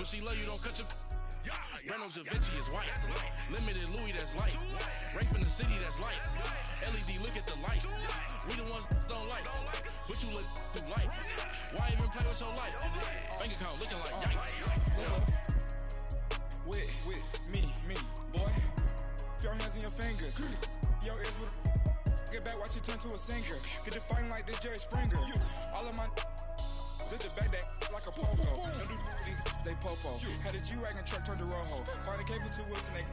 But she love you, don't cut your. Brando Da Vinci is white. Limited Louis, that's light. Rape in the city, that's light. LED, look at the lights. We the ones don't like. But you look too light. Why even play with your life? Bank account looking like yikes. With me, boy. Your hands and your fingers. Your ears with get back, watch it turn to a singer. Get it fighting like this Jerry Springer. All of my zip the back that like a pogo. Don't do these they popo. Had a G-Wagon truck turned to Rojo. Find a cable 2 wheels and they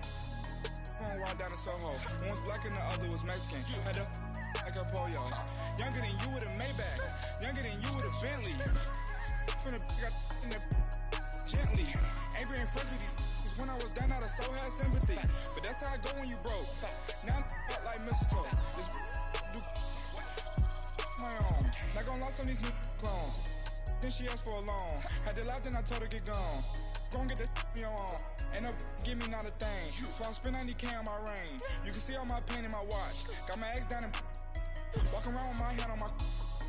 going wild down in Soho. One was black and the other was Mexican. Had a like a pollo. Younger than you with a Maybach. Younger than you with a Bentley. Finna got in the gently. Ain't being friends with these when I was down out of so had sympathy. But that's how I go when you broke. Now I'm like mistletoe. This do my own. Not gonna lost on these new clones. Then she asked for a loan. Had to laugh, then I told her get gone. Gon' get that me on. Ain't no give me not a thing. So I spend 90K on my ring. You can see all my pain in my watch. Got my ex down and walking around with my hand on my.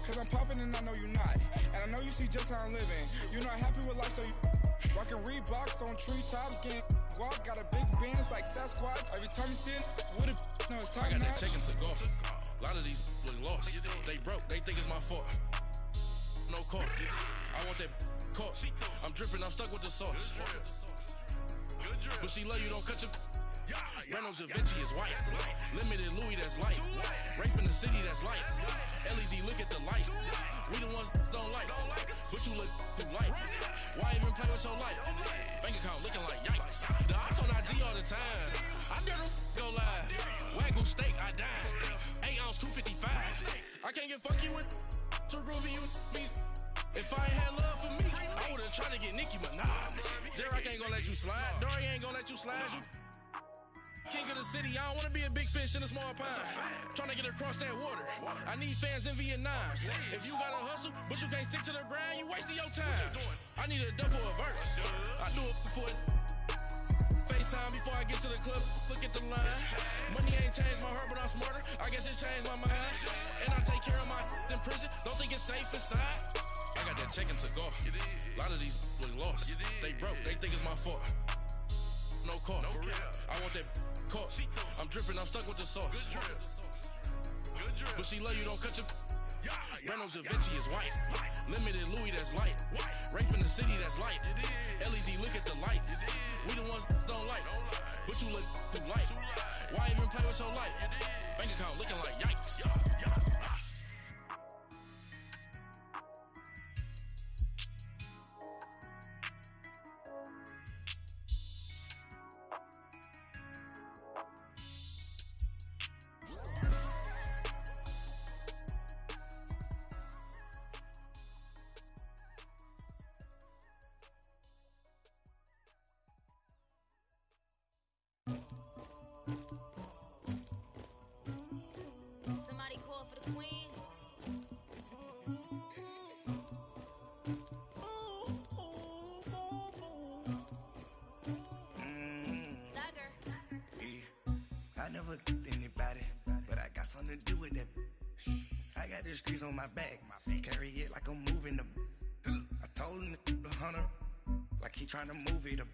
Cause I'm popping and I know you not. And I know you see just how I'm living. You're not happy with life, so you rockin' Reeboks on treetops, getting guap. Got a big Benz like Sasquatch. Every time you see it, with a no, it's time. I got that chicken to golf. A lot of these look lost. They broke, they think it's my fault. No court. I want that court. I'm dripping, I'm stuck with the sauce. But she love you, don't cut your. Brando Da Vinci is white. Limited Louis, that's light. Rape in the city, that's light. LED, look at the lights. We the ones don't like. But you look too light. Why even play with your life? Bank account looking like yikes. The ops on IG all the time. I dare them go live. Wagyu steak, I died. 8 ounce, 255. I can't get funky with to groovy you me. If I ain't had love for me, I would've tried to get Nicki Minaj. J-Rock ain't gonna let you slide. Dory ain't gonna let you slide. You king of the city, I don't wanna be a big fish in a small pond. Tryna get across that water. I need fans in Vietnam. If you gotta hustle, but you can't stick to the grind, you wasting your time. I need a double a verse. I do it before FaceTime before I get to the club. Look at the line. Money ain't changed my heart, but I'm smarter. I guess it changed my mind. And I take care of my in prison. Don't think it's safe inside. I got that chicken to go. A lot of these look lost. They broke, they think it's my fault. No court, for real. I want that court. I'm dripping, I'm stuck with the sauce. But she love you, don't cut your. Brando Da Vinci is white. Limited Louis, that's light. Rape in the city, that's light. LED, look at the lights. We the ones don't like. But you look too light. Why even play with your life? Bank account looking like yikes. Somebody call for the queen. I never anybody, but I got something to do with that. I got the streets on my back, carry it like I'm moving the. I told him to 100, like he trying to move it up.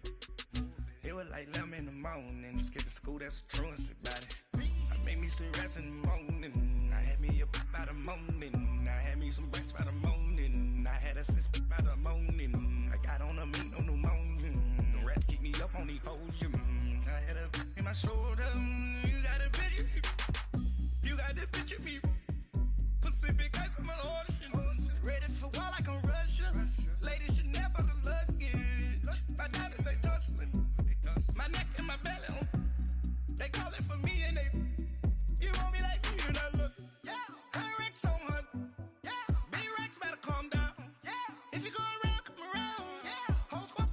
It was like 11 in the morning, skipping school, that's a truancy about it. I made me some rest in the morning, I had me a pop by the morning, I had me some breaks by the morning, I had a six by the morning, I got on a meat on the morning, the rats keep me up on the podium, I had a in my shoulder, you got a picture me, you got the picture me, Pacific ice on my ocean, ready for war like I'm Russia, ladies should never the luggage, my diamonds they tussling, my neck and my belly, they call it for me and they, you want me like me and I look, yeah, her Rex on her, yeah, B-Rex better calm down, yeah, if you go around, come around, yeah, whole squad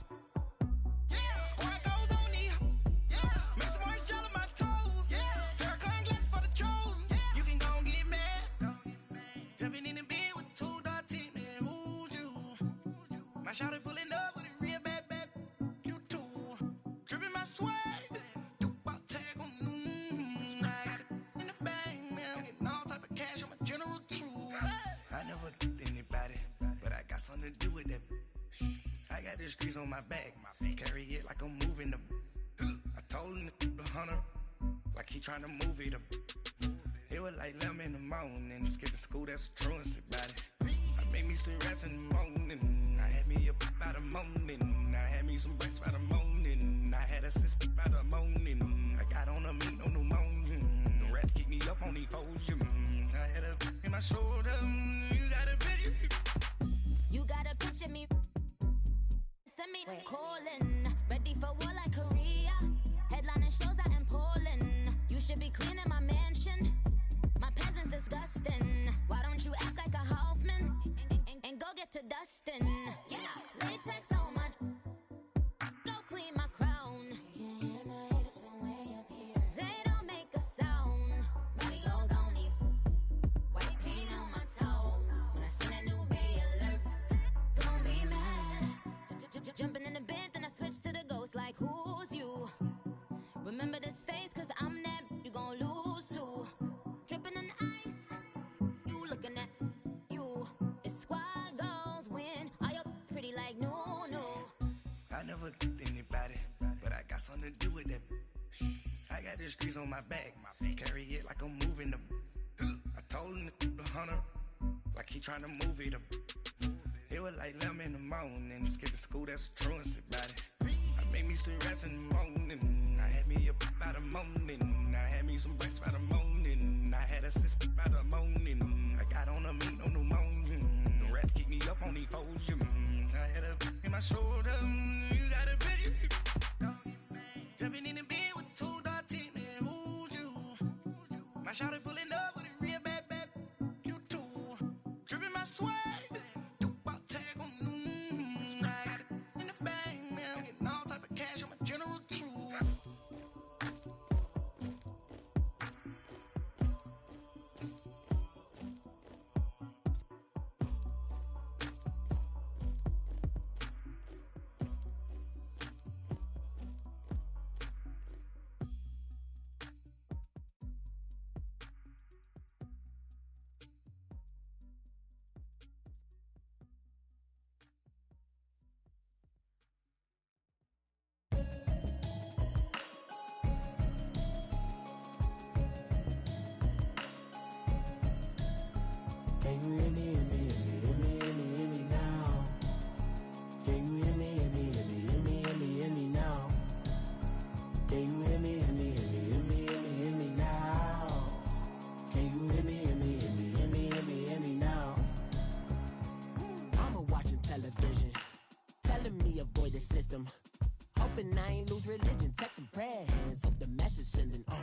the streets on my back. Carry it like I'm moving the. I told him the 100, like he tryna move it up. It was like 11 in the morning, skipping school, that's a truancy about it. I made me some rest in the morning, I had me up by the morning. I had me some breaks by the morning, I had a sis by the morning. I got on a meat, no pneumonia, the rats keep me up on the podium. I had a in my shoulder, you got a picture. You got a picture me, send me calling, ready for war like Korea. Headlining shows out in Poland, you should be cleaning my mansion. My peasants disgusting. Why don't you act like a Hoffman and go get to dustin'? Yeah, latex on my. Go clean my crown. Can't hear my haters from way up here. They don't make a sound. Body goes on these. White paint on my toes. When I see that new bay alert, gon' be mad. Jumping in the bed, then I switch to the ghost. Like who's you? Remember this face, cause I'm that you gon' lose too. Dripping in ice, you looking at you. It's squad goals win. Are you pretty like no? I never anybody, but I got something to do with that. I got the streets on my back, carry it like I'm moving the. I told him the 100, like he tryna move it up. It was like 11 in the morning, skipping school, that's a truancy about it. I made me some rest in the morning, I had me up by the morning. I had me some breaks by the morning, I had a sis by the morning. I got on a meat, no pneumonia, the rats keep me up on the podium. I had a in my shoulder, you got a picture. Jumping in the bed with 2 dark teeth, man, who's you? My shawty pulling up with a real bad, you too. Dripping my swag, about tag on, I got it in the bag, man, I'm getting all type of cash, I'm a general true. Can you hear me, hear me, hear me, hear me, hear me now? Can you hear me, hear me, hear me, hear me, hear me, hear me now? Can you hear me, hear me, hear me, hear me, hear me, hear me now? Can you hear me, hear me, hear me, hear me, hear me, hear me now? Mama watching television, telling me avoid the system. Hoping I ain't lose religion, texting prayer hands, hope the message sending on.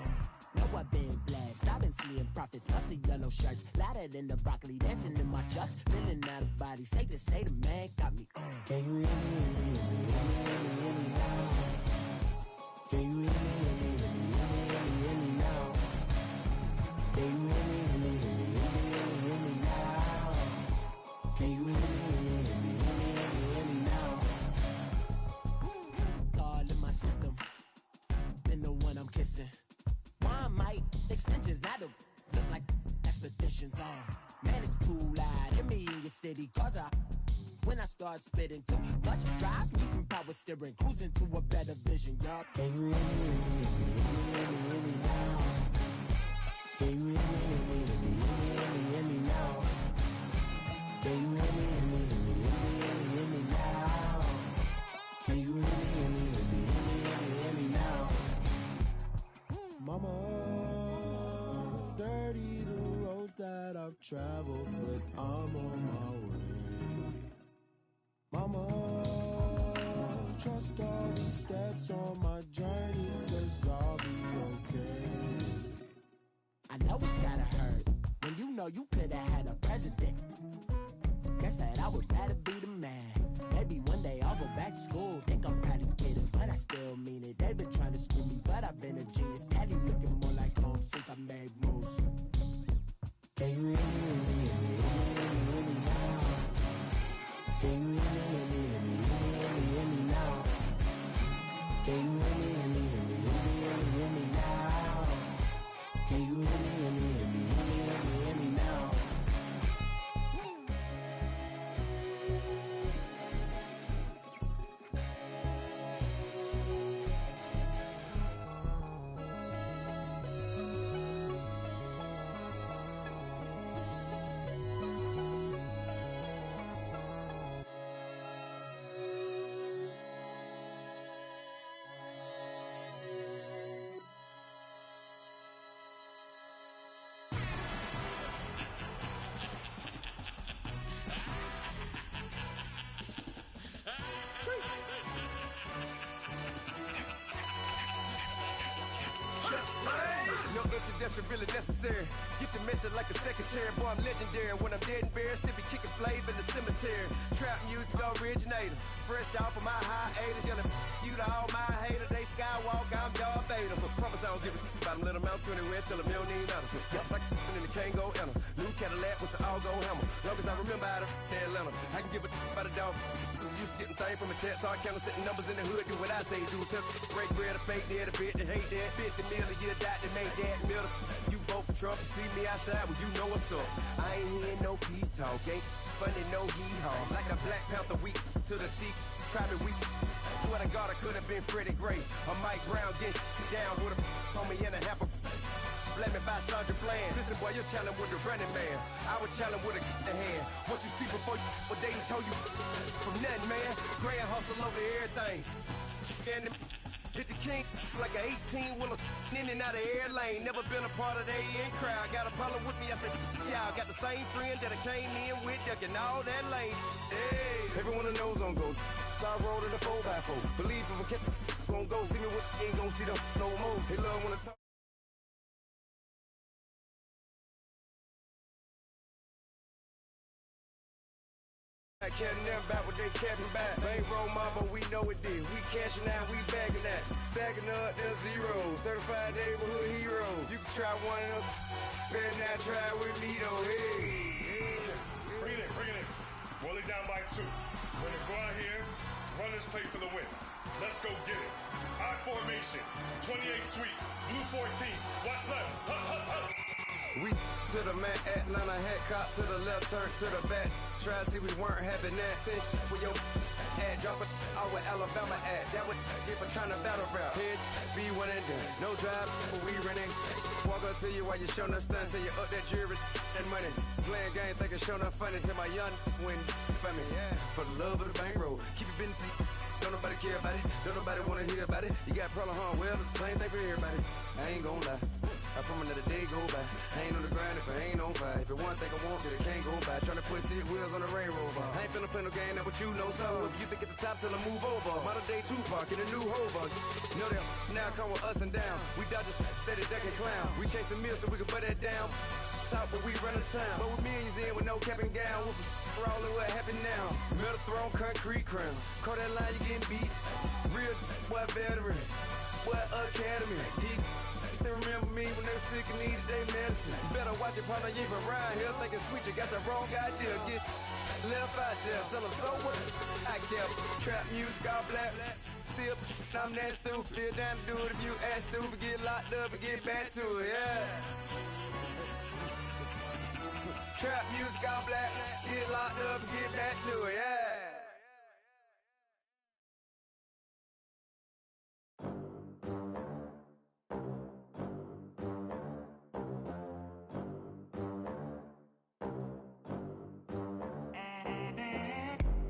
Know I've been blessed, I've been seeing prophets, mostly yellow shirts, louder than the broccoli, dancing in my chucks, feeling out of body, say the man got me on. Can you hear me, hear me, hear me, hear me, hear me, hear me now? Can you hear me, hear me, hear me, hear me, hear me, hear me now? Can you hear me, hear me, hear me, hear me, hear me, hear me now? Can you hear me, hear me, hear me, hear me, hear me, hear me now? All in my system, been the one I'm kissing. One might extensions that'll look like expeditions on. Man, it's too loud. Hear me in your city, cause when I start spitting too much drive, need some power steering, cruising to a better vision, y'all. Can you hear me, hear me, hear me, hear me, hear me, hear me now? Can you hear me, hear me, hear me, hear me, hear me, hear me now? Can you hear me, hear me, hear me, hear me, hear me, hear me now? Can you hear me, hear me, hear me, hear me, hear me, hear me now? Mama, dirty the roads that I've traveled, but I'm on my way. Mama, trust all the steps on my journey, 'cause I'll be okay. I know it's gotta hurt when you know you could've had a president. Guess that I would rather be the man. Maybe one day I'll go back to school. Think I'm probably kidding, but I still mean it. They've been trying to school me, but I've been a genius. Daddy looking more like home since I made moves. Can you hear me, hear me, hear me, hear me, hear me now? Can you hear me, hear me, hear me, hear me, hear me, hear me now? Can you hear me, hear me, hear me, hear me, hear me, hear me now? Can you hear me, hear me, hear me, hear me, hear me, hear me now? that's really necessary. Get the message like a secretary, boy, I'm legendary. When I'm dead and buried, still be kicking flavor in the cemetery. Trap music originator, fresh off of my hiatus. Yelling, you to all my haters, they skywalk, I'm Darth Vader. But promise I don't give a about them, let them out anywhere, tell them you don't need nothing. Yup, like and the can't go enter. New Cadillac with an all-go hammer. Long as I remember how to Atlanta, I can give a about a dog. Used to getting things from a text, so I count setting numbers in the hood, do what I say do. Tell break bread, a fake dead, a bit, to hate that. 50 million a year, die to make that middle. You vote for Trump, you see me outside, well, you know what's up. I ain't hearing no peace talk, ain't funny, no hee-haw. Like a Black Panther weak to the teeth, try me weak. Swear to God, I could have been Freddie Gray. Or Mike Brown getting down with a on me and a half a. Let me buy Sandra Bland. Listen, boy, you're challenged with the running man. I was challenged with a hand. What you see before you, what they told you from nothing, man. Grand hustle over everything. And hit the king like an 18-wheeler in and out of air lane. Never been a part of the A.N. crowd. Got a problem with me, I said, yeah, I got the same friend that I came in with, ducking all that lane. Hey, everyone that knows on go. I rolled in a 4x4. Believe if I kept gon' go see me with ain't gon' see them no more. They love when I talk. I can't never back what they capping back. Bankroll mama, we know it did. We cashing out, we bagging that. Stacking up, there's zero. Certified neighborhood hero. You can try one of those. Better not try with me though. Hey. Bring it in. Roll it down by 2. We're gonna go out here, run this play for the win. Let's go get it. I formation, 28 sweeps, blue 14. Watch left. Hup. We to the man, Atlanta hat cop to the left, turn to the back. Try to see we weren't having that. Sit with your ad, drop it out with Alabama ad. That would get for trying to battle rap. Head, be one and done. No drive, but we running. Walk up to you while you showing us stun till you up that jewelry and money. Playing game, thinking show nothing funny till my young win for me. Yeah, for the love of the bankroll. Keep it been to you. Don't nobody care about it. Don't nobody wanna hear about it. You got problem, huh? Well, it's the same thing for everybody. I ain't gon' lie. I promise that a day go by. I ain't on the grind if I ain't on fire. If it one thing I want, then it can't go by. Tryna put 6 wheels on the Range Rover. I ain't finna play no game, that what you know. So if you think at the top till I move over. Model day Tupac in a new Hover. Know that now come with us and down. We dodge a steady decking clown. We chasing meals so we can butt that down. Top but we run the town. But with millions in with no cap and gown. We're all in what happened now. Metal throne, concrete crown. Call that line, you getting beat. Real what veteran. What academy. Still remember me when they were sick and needed their medicine. Better watch it, partner, you ain't from around here thinking sweet, you got the wrong idea. Get left out there, tell them so what? I kept trap music all black. Still, I'm that stupid. Still down to do it if you act stupid. Get locked up and get back to it, yeah. Trap music all black. Get locked up and get back to it, yeah.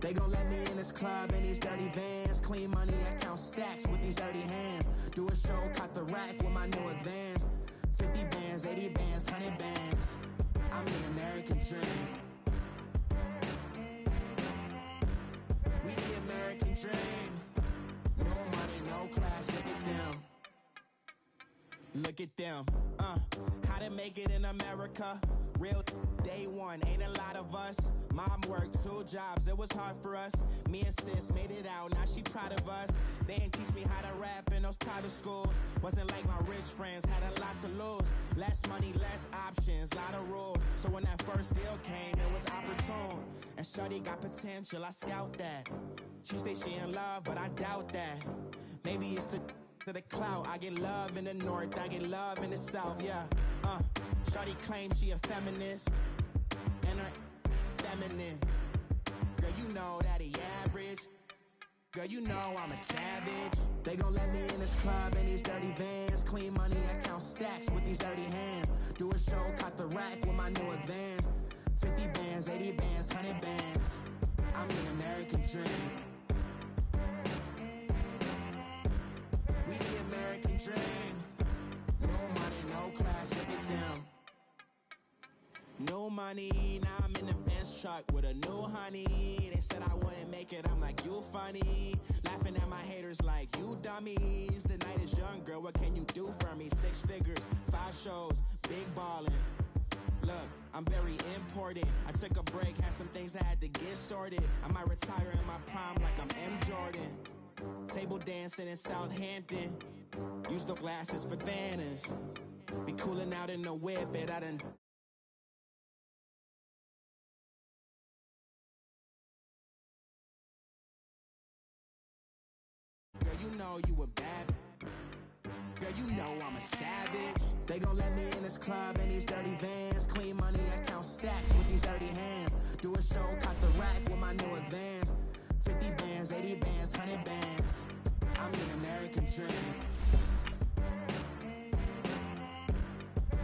They gon' let me in this club in these dirty vans. Clean money, I count stacks with these dirty hands. Do a show, caught the rack with my new advance. 50 bands, 80 bands, 100 bands. I'm the American dream. We the American dream. No money, no class, look at them. Look at them, how to make it in America. Real day one, ain't a lot of us. Mom worked 2 jobs, it was hard for us. Me and sis made it out, now she proud of us. They didn't teach me how to rap in those private schools. Wasn't like my rich friends, had a lot to lose. Less money, less options, lot of rules. So when that first deal came, it was opportune. And shorty got potential, I scout that. She say she in love, but I doubt that. Maybe it's to the clout. I get love in the north, I get love in the south, yeah. Shorty claims she a feminist, and her feminine. Girl, you know that he average. Girl, you know I'm a savage. They gon' let me in this club in these dirty vans. Clean money, I count stacks with these dirty hands. Do a show, caught the rack with my new advance. 50 bands, 80 bands, 100 bands. I'm the American dream. We the American dream. No money, no class, look at them. No money, now I'm in the Benz truck with a new honey. They said I wouldn't make it, I'm like, you funny. Laughing at my haters like, you dummies. The night is young, girl, what can you do for me? 6 figures, 5 shows, big ballin'. Look, I'm very important. I took a break, had some things I had to get sorted. I might retire in my prime like I'm M. Jordan. Table dancing in Southampton. Use the glasses for Vanish. Be cooling out in the whip, but I done. Girl, you know you a bad. Girl, you know I'm a savage. They gon' let me in this club in these dirty vans. Clean money, I count stacks with these dirty hands. Do a show, cut the rack with my new advance. 50 bands, 80 bands, 100 bands. I'm the American dream.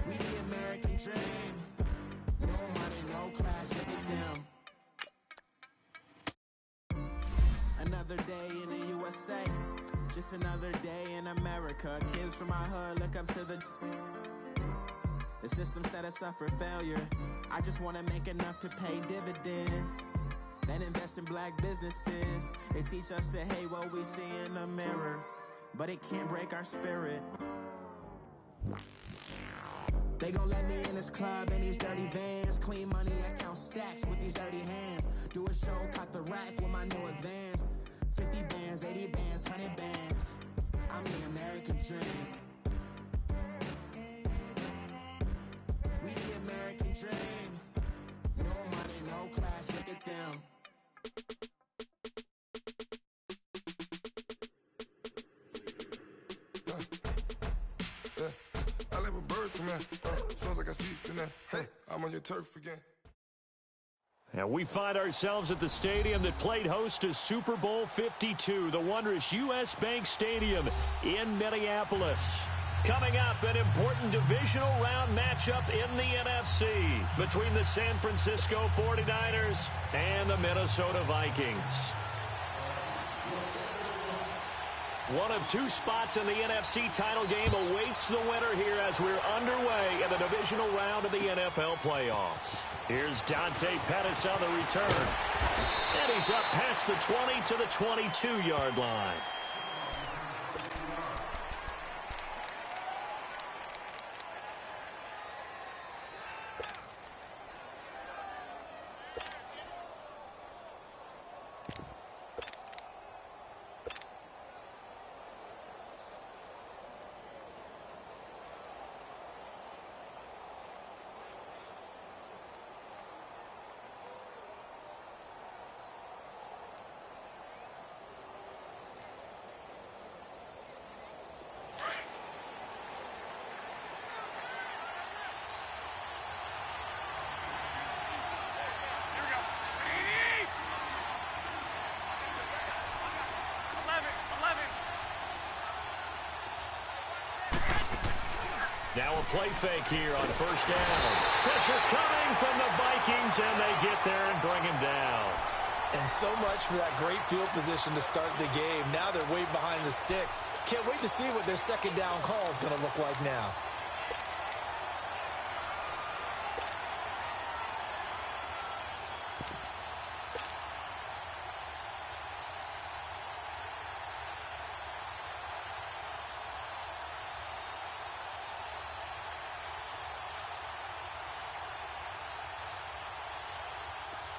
We the American dream. No money, no class, look at them. Another day in the USA. Just another day in America. Kids from my hood look up to the system set us up for failure. I just want to make enough to pay dividends. Then invest in black businesses. They teach us to hate what we see in the mirror, but it can't break our spirit. They gon' let me in this club in these dirty vans. Clean money, I count stacks with these dirty hands. Do a show, cut the rack with my new advance. 50 bands, 80 bands, 100 bands. I'm the American dream. We the American dream. No money, no class, look at them. I let my birds come in. Sounds like I seats in there. Hey, I'm on your turf again. And we find ourselves at the stadium that played host to Super Bowl 52, the wondrous U.S. Bank Stadium in Minneapolis. Coming up, an important divisional round matchup in the NFC between the San Francisco 49ers and the Minnesota Vikings. One of two spots in the NFC title game awaits the winner here as we're underway in the divisional round of the NFL playoffs. Here's Dante Pettis on the return. And he's up past the 20 to the 22-yard line. Now a play fake here on first down. Pressure coming from the Vikings, and they get there and bring him down. And so much for that great field position to start the game. Now they're way behind the sticks. Can't wait to see what their second down call is going to look like now.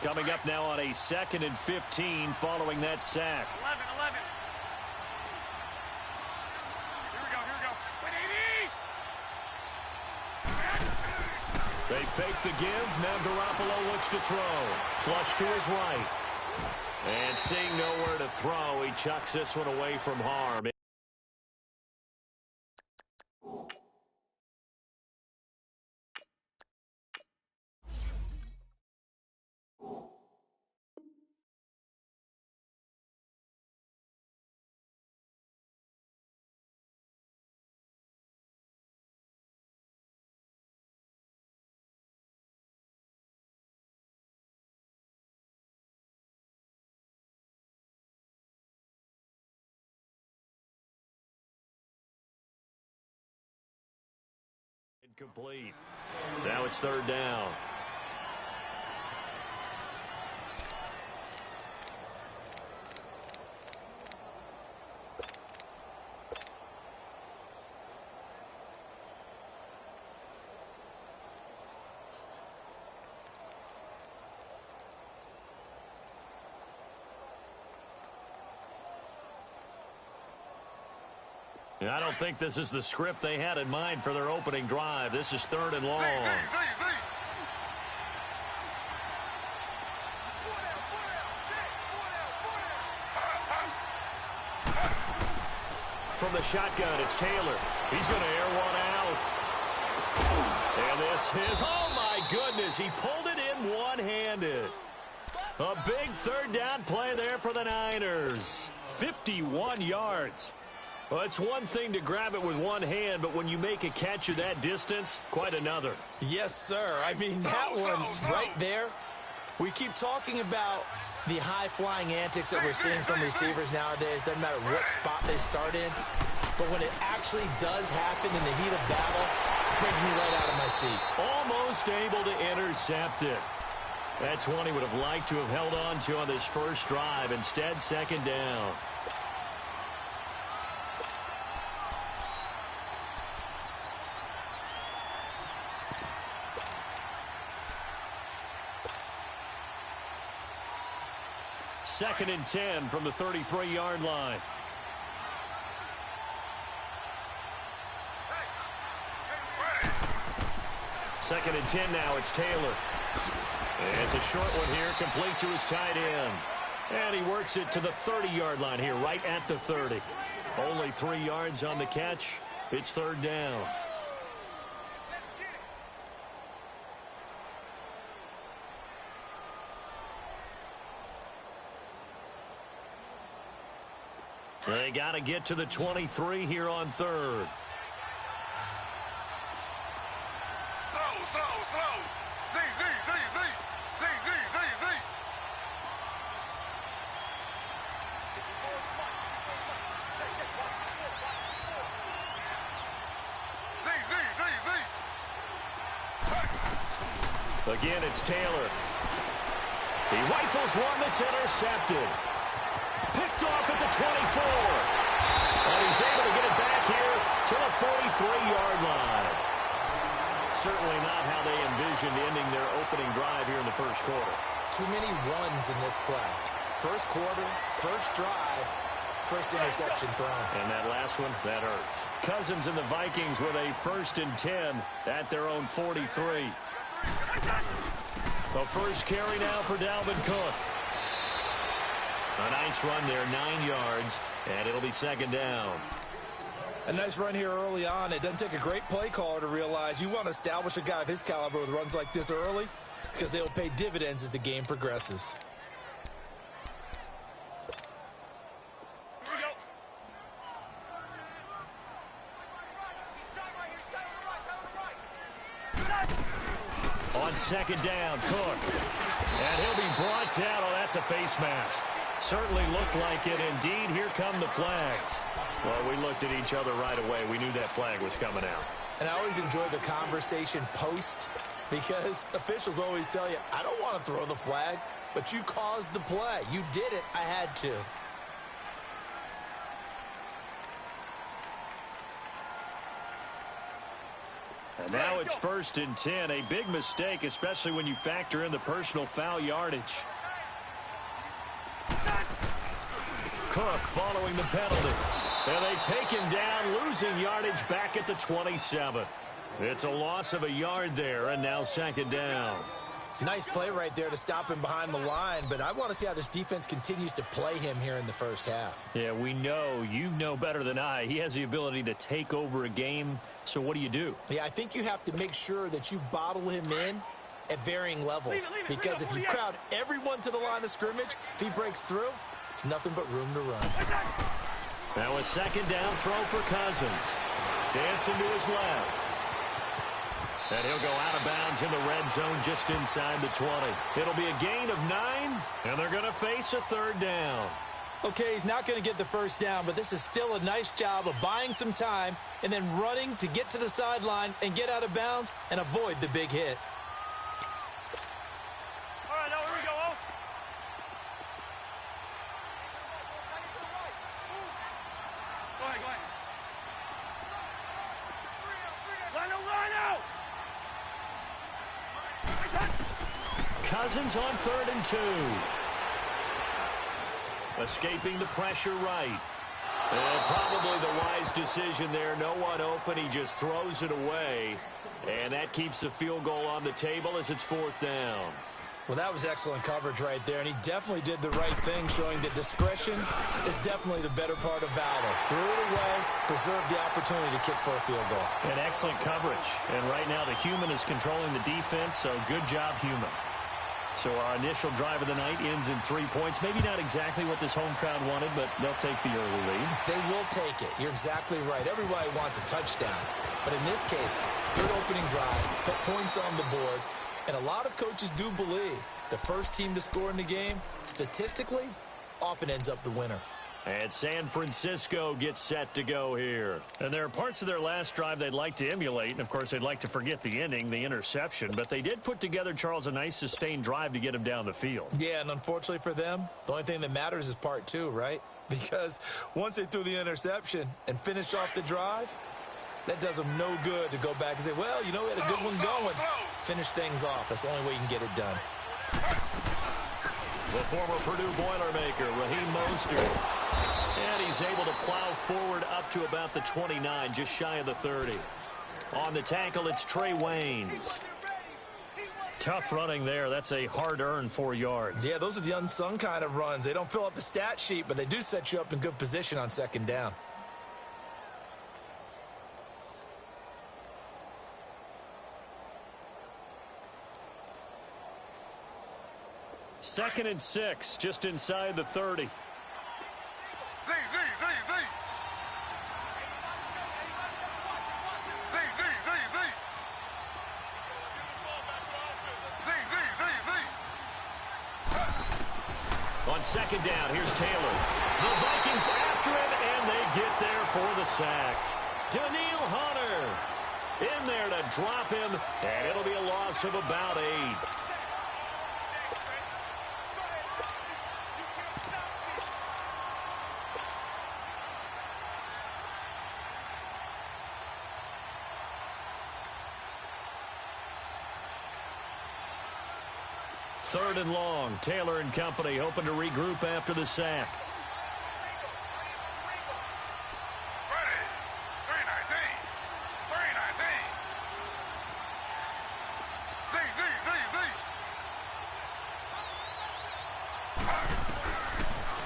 Coming up now on a 2nd and 15 following that sack. 11. Here we go. They fake the give. Now Garoppolo looks to throw. Flush to his right. And seeing nowhere to throw, he chucks this one away from harm. Incomplete. Now it's 3rd down. I don't think this is the script they had in mind for their opening drive. This is 3rd and long. From the shotgun, it's Taylor. He's going to air one out. And this is, oh my goodness, he pulled it in one-handed. A big 3rd down play there for the Niners. 51 yards. Well, it's one thing to grab it with one hand, but when you make a catch of that distance, quite another. Yes, sir. I mean, that one right there, we keep talking about the high-flying antics that we're seeing from receivers nowadays. Doesn't matter what spot they start in, but when it actually does happen in the heat of battle, it brings me right out of my seat. Almost able to intercept it. That's one he would have liked to have held on to on this first drive. Instead, 2nd down. Second and 10 from the 33-yard line. Second and 10 now. It's Taylor. And it's a short one here, complete to his tight end. And he works it to the 30-yard line here, right at the 30. Only 3 yards on the catch. It's 3rd down. They got to get to the 23 here on 3rd. Slow. Z. Again, it's Taylor. He rifles one that's intercepted. Picked off at the 24. And he's able to get it back here to the 43-yard line. Certainly not how they envisioned ending their opening drive here in the first quarter. Too many ones in this play. First quarter, first drive, first interception thrown. And that last one, that hurts. Cousins and the Vikings with a 1st and 10 at their own 43. The first carry now for Dalvin Cook. A nice run there, 9 yards, and it'll be 2nd down. A nice run here early on. It doesn't take a great play caller to realize you want to establish a guy of his caliber with runs like this early because they'll pay dividends as the game progresses. Here we go. On 2nd down, Cook. And he'll be brought down. Oh, that's a face mask. Certainly looked like it. Indeed, here come the flags. Well, we looked at each other right away. We knew that flag was coming out. And I always enjoy the conversation post because officials always tell you, I don't want to throw the flag, but you caused the play. You did it. I had to. And now it's 1st and 10. A big mistake, especially when you factor in the personal foul yardage. Cook following the penalty. And they take him down, losing yardage back at the 27. It's a loss of a yard there, and now 2nd down. Nice play right there to stop him behind the line, but I want to see how this defense continues to play him here in the first half. Yeah, we know. You know better than I. He has the ability to take over a game, so what do? Yeah, I think you have to make sure that you bottle him in at varying levels, because if you crowd everyone to the line of scrimmage, if he breaks through, it's nothing but room to run. Now a 2nd down throw for Cousins. Dancing to his left. And he'll go out of bounds in the red zone just inside the 20. It'll be a gain of 9, and they're going to face a 3rd down. Okay, he's not going to get the first down, but this is still a nice job of buying some time and then running to get to the sideline and get out of bounds and avoid the big hit. All right, now here we go. Go ahead. Line out. Cousins on 3rd and 2. Escaping the pressure right. And probably the wise wise decision there. No one open. He just throws it away. And that keeps the field goal on the table as it's 4th down. Well, that was excellent coverage right there, and he definitely did the right thing, showing that discretion is definitely the better part of valor. Threw it away, preserved the opportunity to kick for a field goal. And excellent coverage. And right now the human is controlling the defense, so good job, human. So our initial drive of the night ends in 3 points. Maybe not exactly what this home crowd wanted, but they'll take the early lead. They will take it. You're exactly right. Everybody wants a touchdown. But in this case, good opening drive, put points on the board. And a lot of coaches do believe the first team to score in the game, statistically, often ends up the winner. And San Francisco gets set to go here. And there are parts of their last drive they'd like to emulate. And, of course, they'd like to forget the ending, the interception. But they did put together, Charles, a nice sustained drive to get them down the field. Yeah, and unfortunately for them, the only thing that matters is part 2, right? Because once they threw the interception and finished off the drive, that does them no good to go back and say, well, you know, we had a good one going. Finish things off. That's the only way you can get it done. The former Purdue Boilermaker, Raheem Mostert. And he's able to plow forward up to about the 29, just shy of the 30. On the tackle, it's Trey Waynes. Tough running there. That's a hard-earned 4 yards. Yeah, those are the unsung kind of runs. They don't fill up the stat sheet, but they do set you up in good position on 2nd down. Second and 6, just inside the 30. On 2nd down, here's Taylor. The Vikings after him, and they get there for the sack. Daniil Hunter in there to drop him, and it'll be a loss of about 8. Third and long. Taylor and company hoping to regroup after the sack.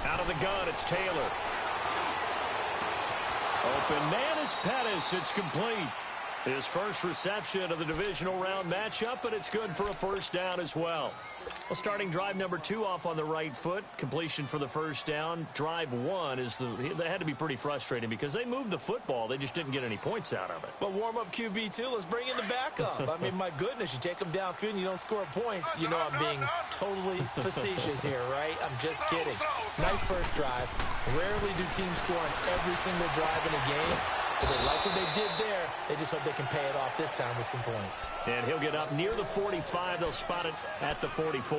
Out of the gun, it's Taylor. Open man is Pettis. It's complete. His first reception of the divisional round matchup, but it's good for a 1st down as well. Well, starting drive number 2 off on the right foot. Completion for the 1st down. Drive 1 is they had to be pretty frustrating because they moved the football. They just didn't get any points out of it. But warm-up QB2, let's bring in the backup. I mean, my goodness, you take them downfield and you don't score points. You know I'm being totally facetious here, right? I'm just kidding. Nice first drive. Rarely do teams score on every single drive in a game. But they like what they did there. They just hope they can pay it off this time with some points. And he'll get up near the 45. They'll spot it at the 44.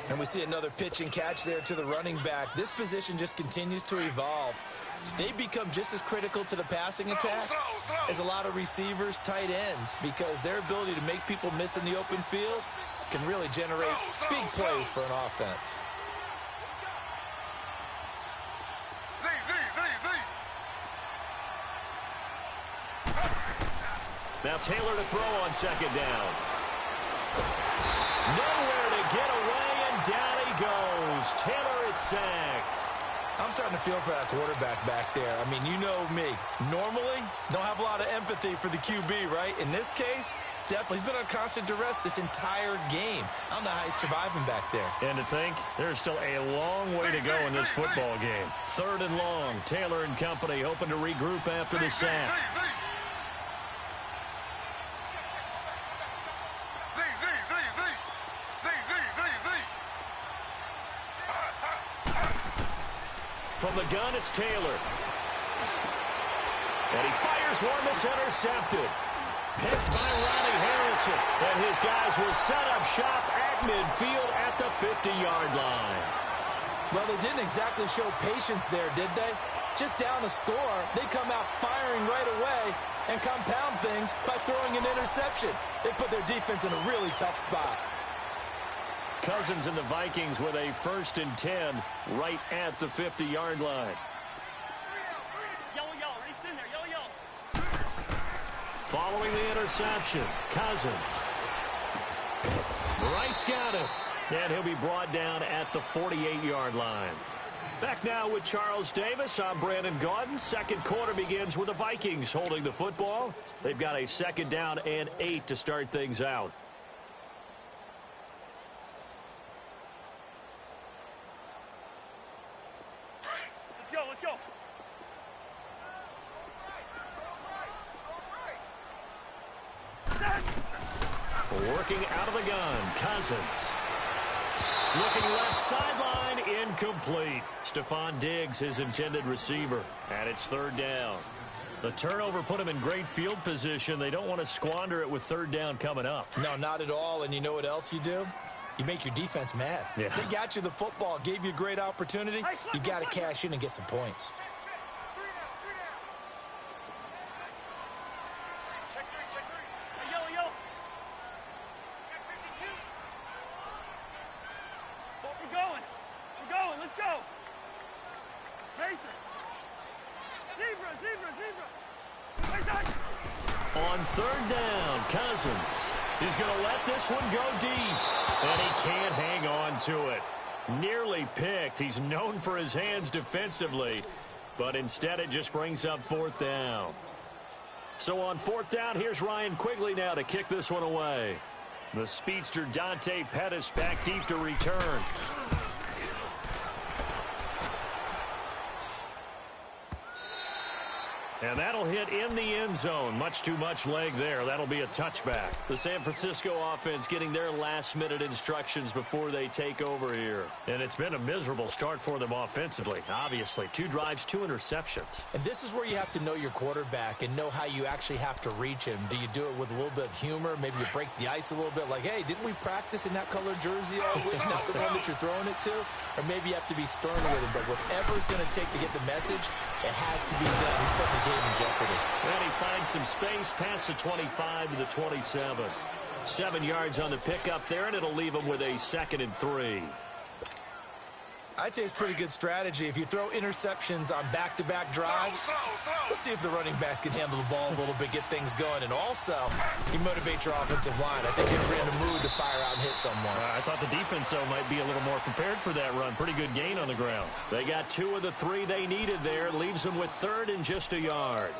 And we see another pitch and catch there to the running back. This position just continues to evolve. They become just as critical to the passing attack as a lot of receivers, tight ends, because their ability to make people miss in the open field can really generate big plays for an offense. Now Taylor to throw on 2nd down. Nowhere to get away, and down he goes. Taylor is sacked. I'm starting to feel for that quarterback back there. I mean, you know me. Normally, don't have a lot of empathy for the QB, right? In this case, definitely. He's been on constant duress this entire game. I don't know how he's surviving back there. And to think, there's still a long way to go in this football game. 3rd and long. Taylor and company hoping to regroup after the sack. From the gun, it's Taylor. And he fires one that's intercepted. Picked by Ronnie Harrison. And his guys will set up shop at midfield at the 50-yard line. Well, they didn't exactly show patience there, did they? Just down a score, they come out firing right away and compound things by throwing an interception. They put their defense in a really tough spot. Cousins and the Vikings with a 1st and 10 right at the 50-yard line. Following the interception, Cousins. Wright's got him. And he'll be brought down at the 48-yard line. Back now with Charles Davis. I'm Brandon Gaudin. Second quarter begins with the Vikings holding the football. They've got a second down and 8 to start things out. Let's go. Working out of the gun, Cousins. Looking left sideline, incomplete. Stephon Diggs, his intended receiver, and it's third down. The turnover put him in great field position. They don't want to squander it with third down coming up. No, not at all. And you know what else you do? You make your defense mad. Yeah. They got you the football, gave you a great opportunity. You got to cash in and get some points. On third down, Cousins is going to let this one go deep, and he can't hang on to it. Nearly picked. He's known for his hands defensively, but instead it just brings up fourth down. So on fourth down, here's Ryan Quigley now to kick this one away. The speedster Dante Pettis back deep to return. And that'll hit in the end zone. Much too much leg there. That'll be a touchback. The San Francisco offense getting their last-minute instructions before they take over here. And it's been a miserable start for them offensively, obviously. 2 drives, 2 interceptions. And this is where you have to know your quarterback and know how you actually have to reach him. Do you do it with a little bit of humor? Maybe you break the ice a little bit, like, hey, didn't we practice in that colored jersey all week? Not the one that you're throwing it to? Or maybe you have to be stern with him. But whatever it's going to take to get the message, it has to be done. He's putting the game in jeopardy. And he finds some space past the 25 to the 27. 7 yards on the pickup there, and it'll leave him with a 2nd and 3. I'd say it's pretty good strategy. If you throw interceptions on back-to-back drives, let's see if the running backs can handle the ball a little bit, get things going. And also, you motivate your offensive line. I think they're in a mood to fire out and hit someone. I thought the defense, though, might be a little more prepared for that run. Pretty good gain on the ground. They got 2 of the 3 they needed there. Leaves them with 3rd and just a yard.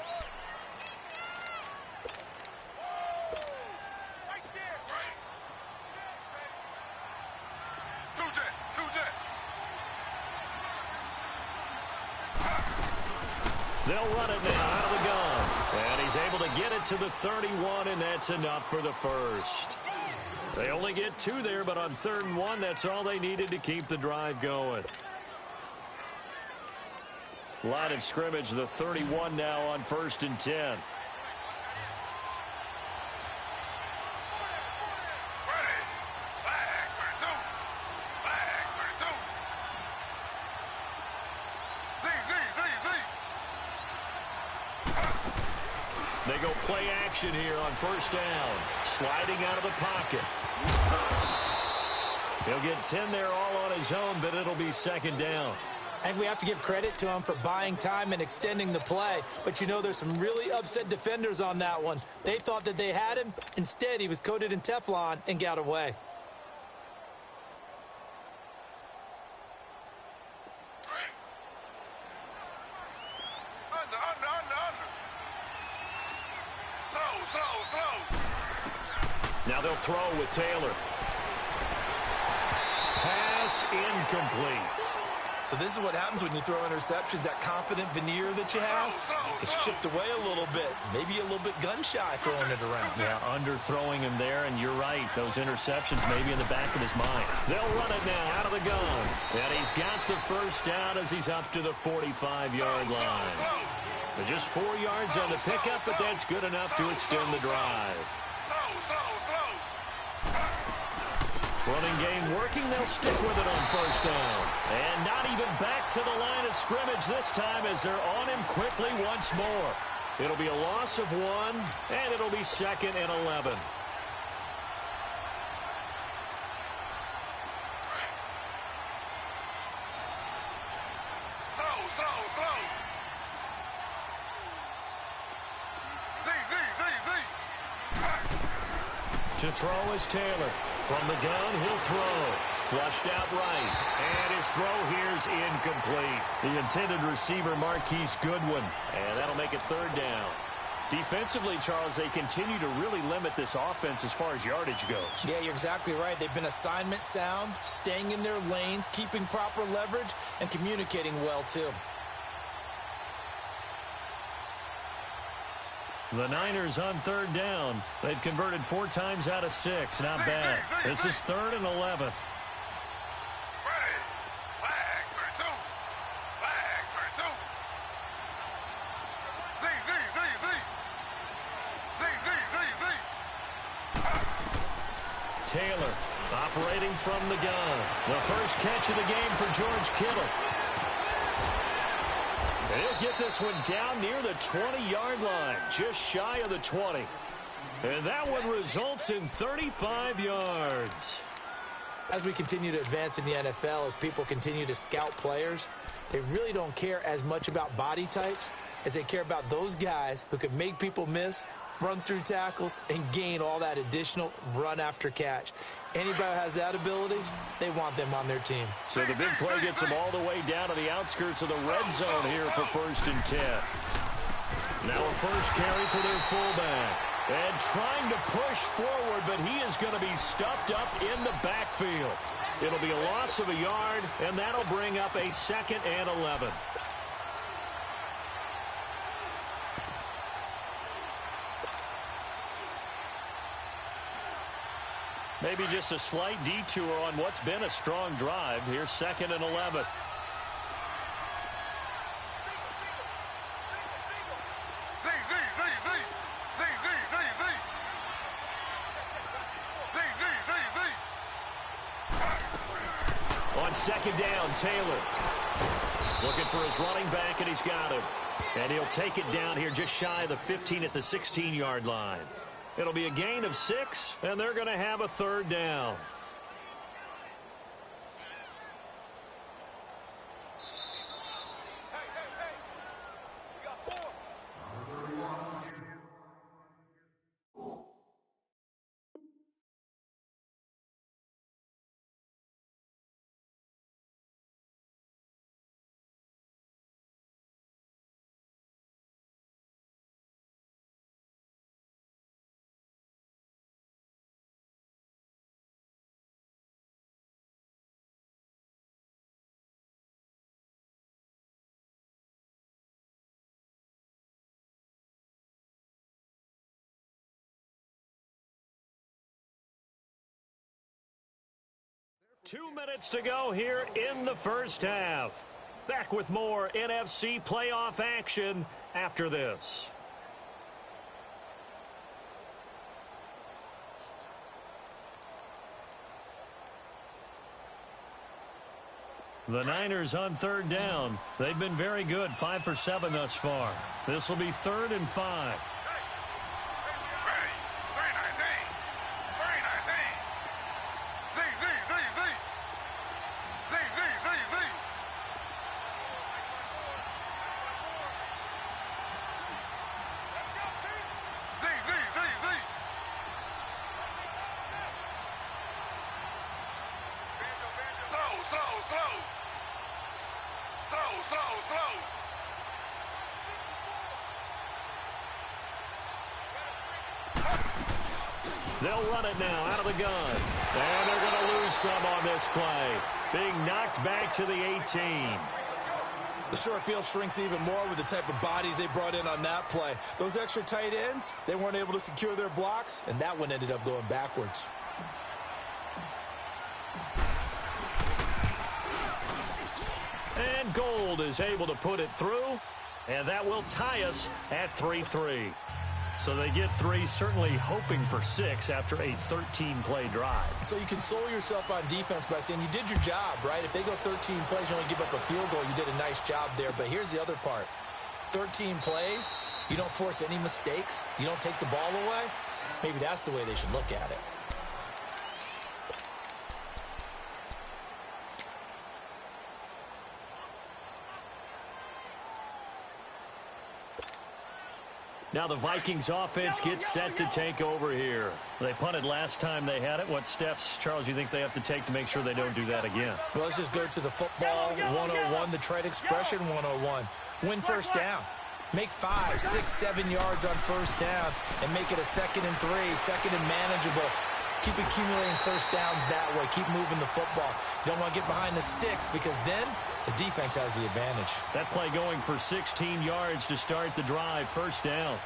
They'll run it now out of the gun. And he's able to get it to the 31, and that's enough for the first. They only get 2 there, but on 3rd and 1, that's all they needed to keep the drive going. Line of scrimmage, the 31 now on 1st and 10. They go play action here on 1st down. Sliding out of the pocket. He'll get 10 there all on his own, but it'll be 2nd down. And we have to give credit to him for buying time and extending the play. But you know, there's some really upset defenders on that one. They thought that they had him. Instead, he was coated in Teflon and got away. Now they'll throw with Taylor. Pass incomplete. So this is what happens when you throw interceptions. That confident veneer that you have, it's chipped away a little bit. Maybe a little bit gun-shy throwing it around. Yeah, under-throwing him there, and you're right. Those interceptions may be in the back of his mind. They'll run it now out of the gun. And he's got the first down as he's up to the 45-yard line. But just 4 yards on the pickup, but that's good enough to extend the drive. Running game working. They'll stick with it on 1st down. And not even back to the line of scrimmage this time as they're on him quickly once more. It'll be a loss of 1, and it'll be 2nd and 11. To throw is Taylor. From the gun, he'll throw. Flushed out right. And his throw here's incomplete. The intended receiver, Marquise Goodwin. And that'll make it third down. Defensively, Charles, they continue to really limit this offense as far as yardage goes. Yeah, you're exactly right. They've been assignment sound, staying in their lanes, keeping proper leverage, and communicating well, too. The Niners on third down. They've converted 4 times out of 6. Not bad. This is 3rd and 11. Taylor operating from the gun. The first catch of the game for George Kittle. He'll get this one down near the 20-yard line, just shy of the 20. And that one results in 35 yards. As we continue to advance in the NFL, as people continue to scout players, they really don't care as much about body types as they care about those guys who can make people miss, run through tackles, and gain all that additional run after catch. Anybody who has that ability, they want them on their team. So the big play gets them all the way down to the outskirts of the red zone here for 1st and 10. Now a first carry for their fullback. And trying to push forward, but he is going to be stuffed up in the backfield. It'll be a loss of a yard, and that'll bring up a 2nd and 11. Maybe just a slight detour on what's been a strong drive. Here's 2nd and 11. On 2nd down, Taylor looking for his running back, and he's got him. And he'll take it down here just shy of the 15 at the 16-yard line. It'll be a gain of 6, and they're going to have a 3rd down. Two minutes to go here in the first half. Back with more NFC playoff action after this. The Niners on 3rd down. They've been very good, 5 for 7 thus far. This will be 3rd and 5. They'll run it now out of the gun. And they're going to lose some on this play. Being knocked back to the 18. The short field shrinks even more with the type of bodies they brought in on that play. Those extra tight ends, they weren't able to secure their blocks, and that one ended up going backwards. And Gold is able to put it through, and that will tie us at 3-3. So they get 3, certainly hoping for 6 after a 13-play drive. So you console yourself on defense by saying you did your job, right? If they go 13 plays, you only give up a field goal, you did a nice job there. But here's the other part. 13 plays, you don't force any mistakes, you don't take the ball away. Maybe that's the way they should look at it. Now the Vikings offense gets set to take over here. They punted last time they had it. What steps, Charles, you think they have to take to make sure they don't do that again? Well, let's just go to the football 101, the trade expression 101. Win first down. Make 5, 6, 7 yards on first down and make it a 2nd and 3, 2nd and manageable. Keep accumulating first downs that way. Keep moving the football. You don't want to get behind the sticks because then the defense has the advantage. That play going for 16 yards to start the drive. First down.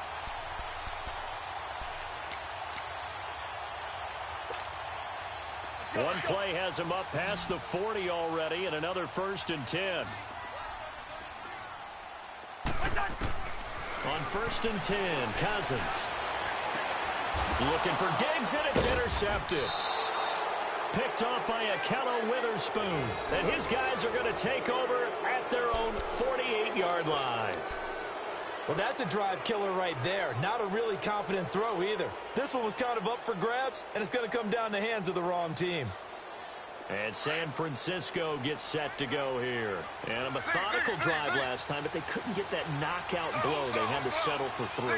One play has him up past the 40 already, and another 1st and 10. On 1st and 10, Cousins. Looking for Diggs, and it's intercepted. Picked off by Akello Witherspoon. And his guys are going to take over at their own 48-yard line. Well, that's a drive killer right there. Not a really confident throw either. This one was kind of up for grabs, and it's going to come down the hands of the wrong team. And San Francisco gets set to go here. And a methodical drive last time, but they couldn't get that knockout blow. They had to settle for 3.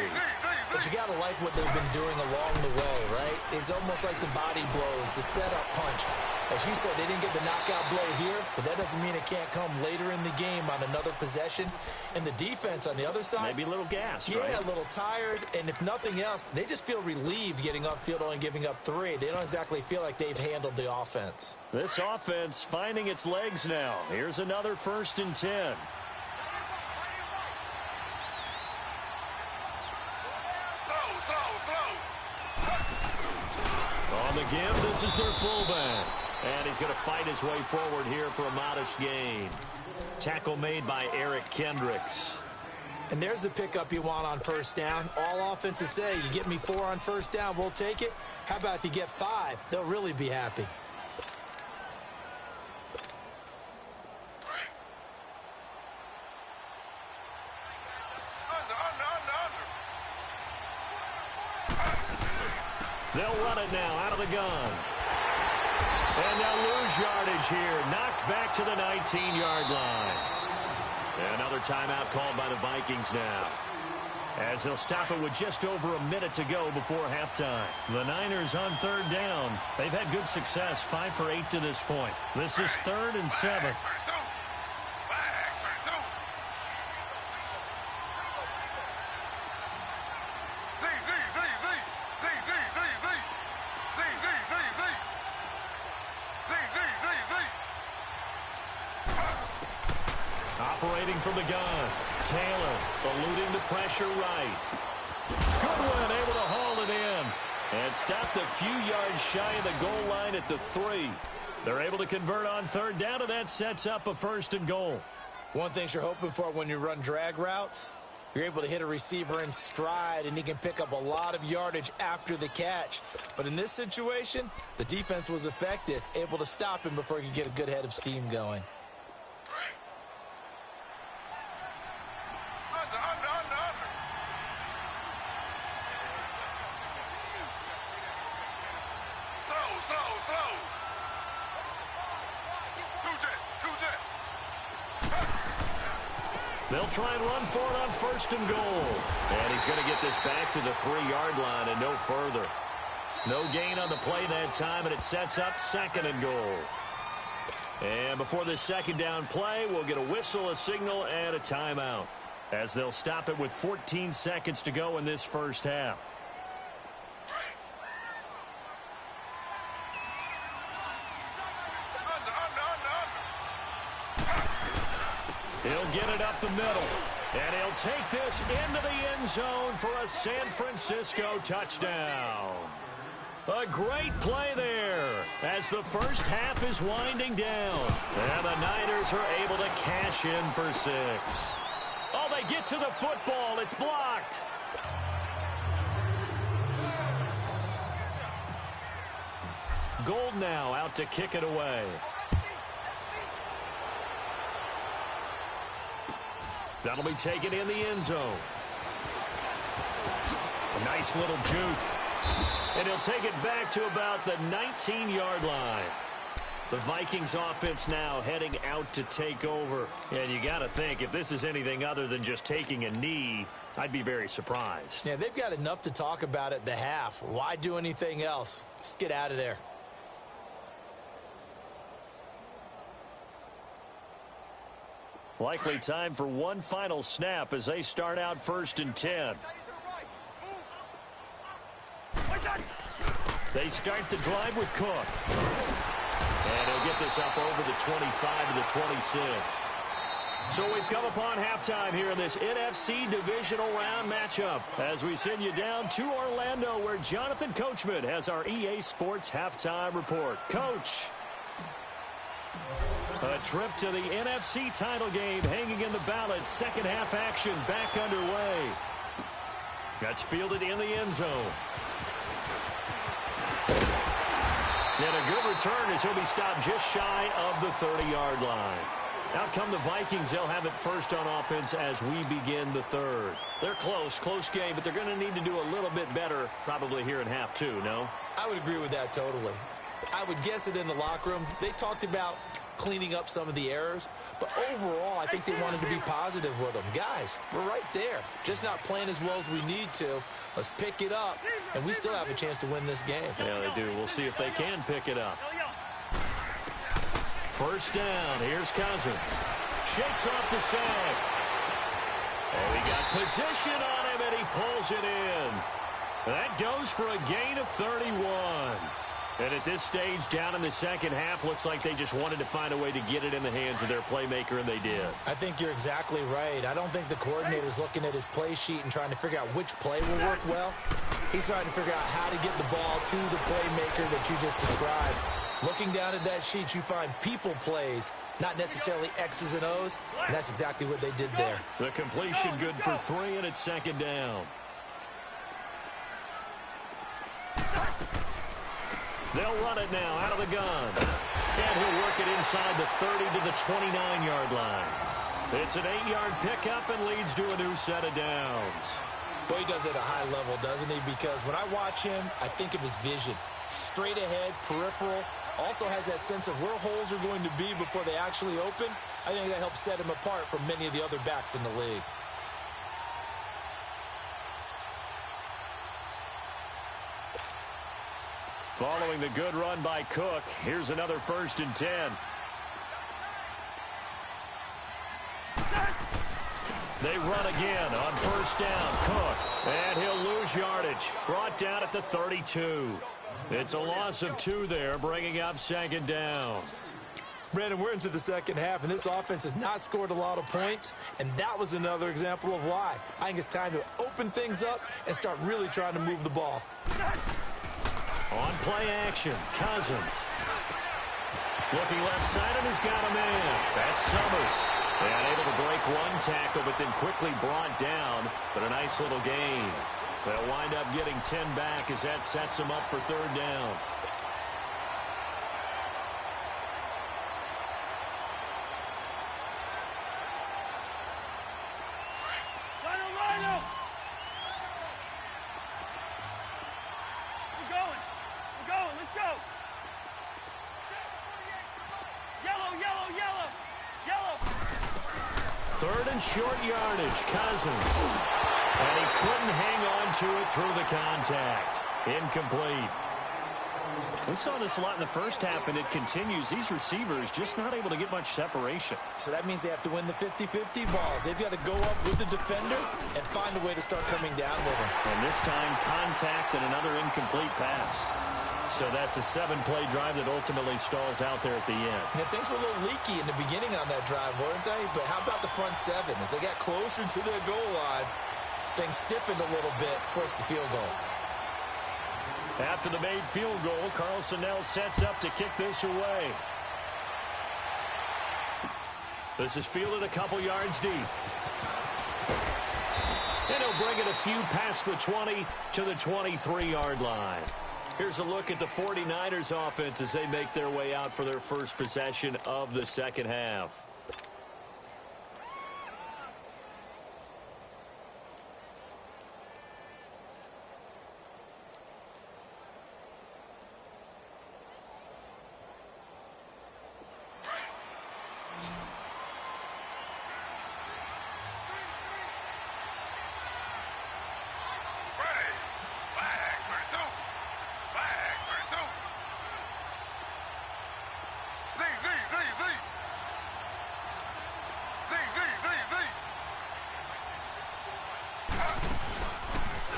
But you got to like what they've been doing along the way, right? It's almost like the body blows, the setup punch. As you said, they didn't get the knockout blow here, but that doesn't mean it can't come later in the game on another possession. And the defense on the other side, maybe a little gassed, yeah, right? A little tired. And if nothing else, they just feel relieved getting upfield, only giving up 3. They don't exactly feel like they've handled the offense. This offense finding its legs now. Here's another 1st and 10. On the give, this is their fullback. And he's going to fight his way forward here for a modest gain. Tackle made by Eric Kendricks. And there's the pickup you want on first down. All offenses say, you get me 4 on first down, we'll take it. How about if you get 5? They'll really be happy. They'll run it now out of the gun. And they'll lose yardage here. Knocked back to the 19-yard line. And another timeout called by the Vikings now, as they'll stop it with just over a minute to go before halftime. The Niners on 3rd down. They've had good success, 5 for 8 to this point. This is 3rd and 7. Operating from the gun, Taylor eluding the pressure right. Goodwin able to haul it in and stopped a few yards shy of the goal line at the 3. They're able to convert on 3rd down, and that sets up a 1st and goal. One thing you're hoping for when you run drag routes, you're able to hit a receiver in stride, and he can pick up a lot of yardage after the catch. But in this situation, the defense was effective, able to stop him before he could get a good head of steam going. They'll try and run for it on 1st and goal. And he's going to get this back to the 3-yard line and no further. No gain on the play that time, and it sets up 2nd and goal. And before this 2nd down play, we'll get a whistle, a signal, and a timeout, as they'll stop it with 14 seconds to go in this first half. He'll get it up the middle, and he'll take this into the end zone for a San Francisco touchdown. A great play there as the first half is winding down, and the Niners are able to cash in for 6. Oh, they get to the football. It's blocked. Gold now out to kick it away. That'll be taken in the end zone. A nice little juke. And he'll take it back to about the 19-yard line. The Vikings offense now heading out to take over. And you got to think, if this is anything other than just taking a knee, I'd be very surprised. Yeah, they've got enough to talk about at the half. Why do anything else? Just get out of there. Likely time for one final snap as they start out 1st and 10. They start the drive with Cook. And he'll get this up over the 25 to the 26. So we've come upon halftime here in this NFC Divisional Round matchup as we send you down to Orlando where Jonathan Coachman has our EA Sports Halftime Report. Coach. A trip to the NFC title game hanging in the balance. Second half action back underway. That's fielded in the end zone. And a good return as he'll be stopped just shy of the 30-yard line. Out come the Vikings. They'll have it first on offense as we begin the third. They're close game, but they're going to need to do a little bit better probably here in half two, no? I would agree with that totally. I would guess it in the locker room. They talked about cleaning up some of the errors, but overall, I think they wanted to be positive with them. Guys, we're right there. Just not playing as well as we need to. Let's pick it up, and we still have a chance to win this game. Yeah, they do. We'll see if they can pick it up. First down. Here's Cousins. Shakes off the sack. And he got position on him, and he pulls it in. That goes for a gain of 31. And at this stage, down in the second half, looks like they just wanted to find a way to get it in the hands of their playmaker, and they did. I think you're exactly right. I don't think the coordinator's looking at his play sheet and trying to figure out which play will work well. He's trying to figure out how to get the ball to the playmaker that you just described. Looking down at that sheet, you find people plays, not necessarily X's and O's, and that's exactly what they did there. The completion good for 3, and it's second down. They'll run it now out of the gun. And he'll work it inside the 30 to the 29-yard line. It's an 8-yard pickup and leads to a new set of downs. Boy, he does it at a high level, doesn't he? Because when I watch him, I think of his vision. Straight ahead, peripheral, also has that sense of where holes are going to be before they actually open. I think that helps set him apart from many of the other backs in the league. Following the good run by Cook, here's another 1st and 10. They run again on first down. Cook, and he'll lose yardage. Brought down at the 32. It's a loss of 2 there, bringing up second down. Brandon, we're into the second half, and this offense has not scored a lot of points, and that was another example of why. I think it's time to open things up and start really trying to move the ball. On play action, Cousins. Looking left side, and he's got a man. That's Summers. And able to break one tackle, but then quickly brought down. But a nice little gain. They'll wind up getting 10 back as that sets them up for third down. Third and short yardage, Cousins. And he couldn't hang on to it through the contact. Incomplete. We saw this a lot in the first half, and it continues. These receivers just not able to get much separation. So that means they have to win the 50-50 balls. They've got to go up with the defender and find a way to start coming down with him. And this time, contact and another incomplete pass. So that's a 7-play drive that ultimately stalls out there at the end. Yeah, things were a little leaky in the beginning on that drive, weren't they? But how about the front 7? As they got closer to the goal line, things stiffened a little bit, forced the field goal. After the made field goal, Carlson now sets up to kick this away. This is fielded a couple yards deep. And he'll bring it a few past the 20 to the 23-yard line. Here's a look at the 49ers offense as they make their way out for their first possession of the second half.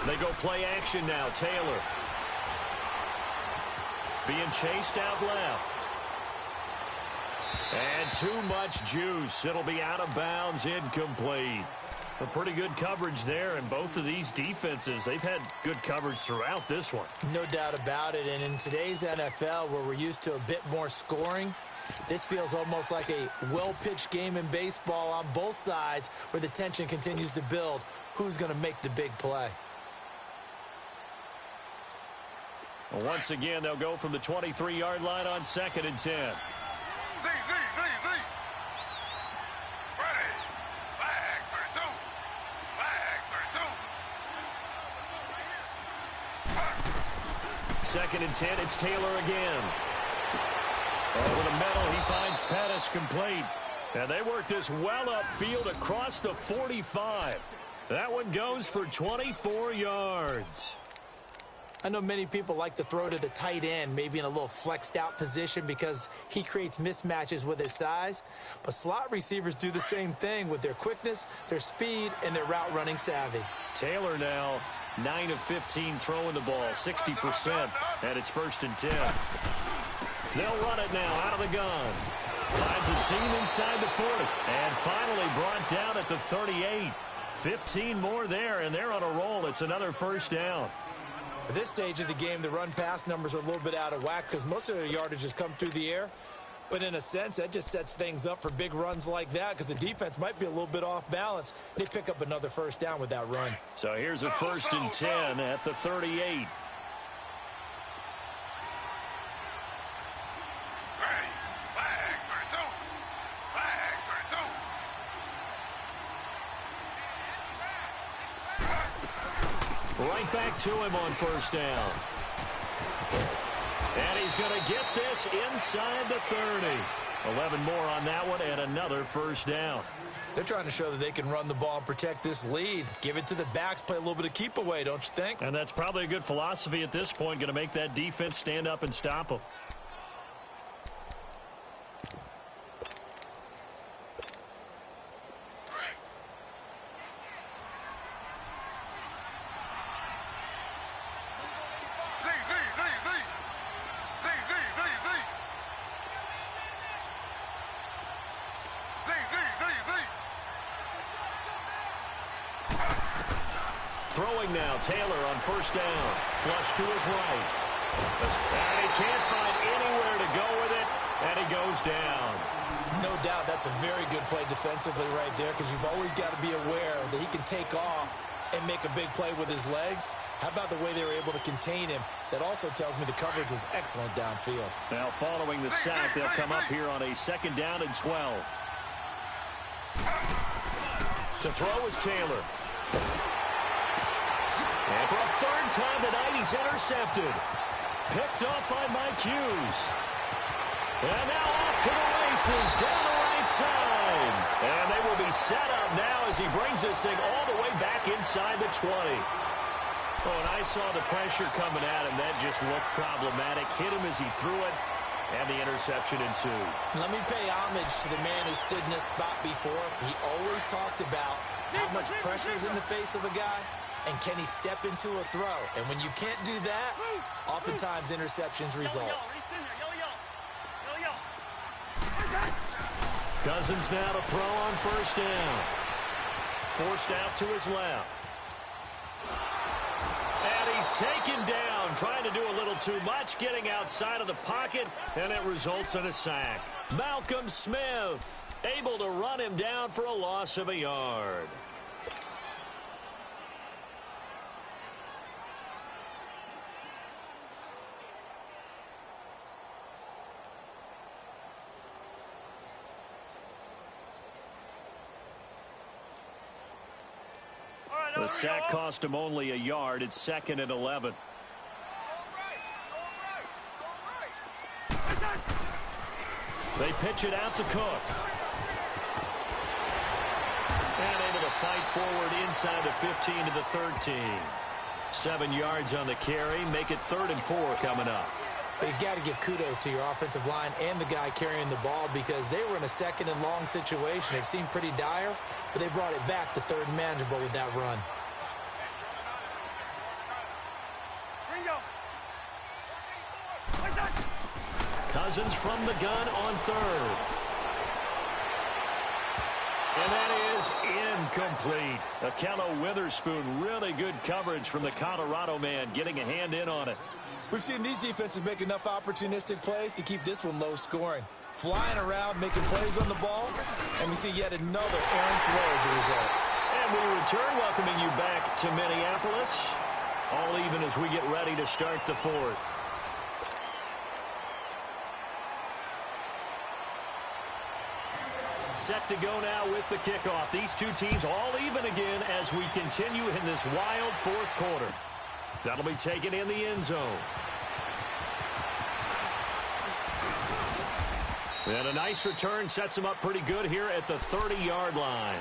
They go play action now. Taylor being chased out left. And too much juice. It'll be out of bounds, incomplete. A pretty good coverage there, and both of these defenses, they've had good coverage throughout this one. No doubt about it, and in today's NFL, where we're used to a bit more scoring, this feels almost like a well-pitched game in baseball on both sides where the tension continues to build. Who's going to make the big play? Well, once again, they'll go from the 23-yard line on 2nd and 10. Second and 10, it's Taylor again. Over the middle, he finds Pettis complete. And they work this well upfield across the 45. That one goes for 24 yards. I know many people like to throw to the tight end, maybe in a little flexed out position because he creates mismatches with his size. But slot receivers do the same thing with their quickness, their speed, and their route running savvy. Taylor now 9 of 15 throwing the ball, 60%, and it's 1st and 10. They'll run it now out of the gun. Finds a seam inside the 40, and finally brought down at the 38. 15 more there, and they're on a roll. It's another 1st down. At this stage of the game, the run-pass numbers are a little bit out of whack because most of their yardage has come through the air. But in a sense, that just sets things up for big runs like that because the defense might be a little bit off balance. They pick up another 1st down with that run. So here's a 1st and 10 at the 38. Right back to him on 1st down. And he's going to get this inside the 30. 11 more on that one and another 1st down. They're trying to show that they can run the ball and protect this lead. Give it to the backs, play a little bit of keep away, don't you think? And that's probably a good philosophy at this point, going to make that defense stand up and stop them. Throwing now, Taylor on 1st down. Flush to his right. And he can't find anywhere to go with it, and he goes down. No doubt that's a very good play defensively right there because you've always got to be aware that he can take off and make a big play with his legs. How about the way they were able to contain him? That also tells me the coverage was excellent downfield. Now following the sack, they'll come up here on a 2nd down and 12. To throw is Taylor. And for a 3rd time tonight, he's intercepted. Picked up by Mike Hughes. And now off to the races down the right side. And they will be set up now as he brings this thing all the way back inside the 20. Oh, and I saw the pressure coming at him. That just looked problematic. Hit him as he threw it, and the interception ensued. Let me pay homage to the man who stood in this spot before. He always talked about how much pressure is in the face of a guy. And can he step into a throw? And when you can't do that, oftentimes interceptions result. Cousins now to throw on 1st down. Forced out to his left. And he's taken down, trying to do a little too much, getting outside of the pocket, and it results in a sack. Malcolm Smith able to run him down for a loss of a yard. The sack cost him only a yard. It's 2nd and 11. They pitch it out to Cook. And able to fight forward inside the 15 to the 13. 7 yards on the carry. Make it 3rd and 4 coming up. But you got to give kudos to your offensive line and the guy carrying the ball because they were in a 2nd and long situation. It seemed pretty dire, but they brought it back to 3rd and manageable with that run. Cousins from the gun on third. And that is incomplete. Akello Witherspoon, really good coverage from the Colorado man, getting a hand in on it. We've seen these defenses make enough opportunistic plays to keep this one low scoring. Flying around, making plays on the ball, and we see yet another errant throw as a result. And we return, welcoming you back to Minneapolis. All even as we get ready to start the fourth. Set to go now with the kickoff. These two teams all even again as we continue in this wild fourth quarter. That'll be taken in the end zone. And a nice return sets them up pretty good here at the 30-yard line.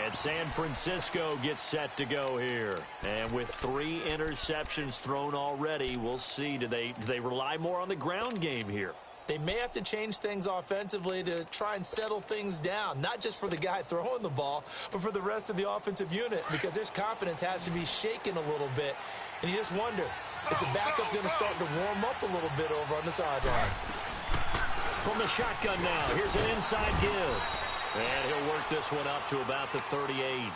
And San Francisco gets set to go here. And with 3 interceptions thrown already, we'll see. Do they rely more on the ground game here? They may have to change things offensively to try and settle things down, not just for the guy throwing the ball, but for the rest of the offensive unit, because their confidence has to be shaken a little bit. And you just wonder, is the backup going to start to warm up a little bit over on the sideline? From the shotgun now, here's an inside give. And he'll work this one up to about the 38.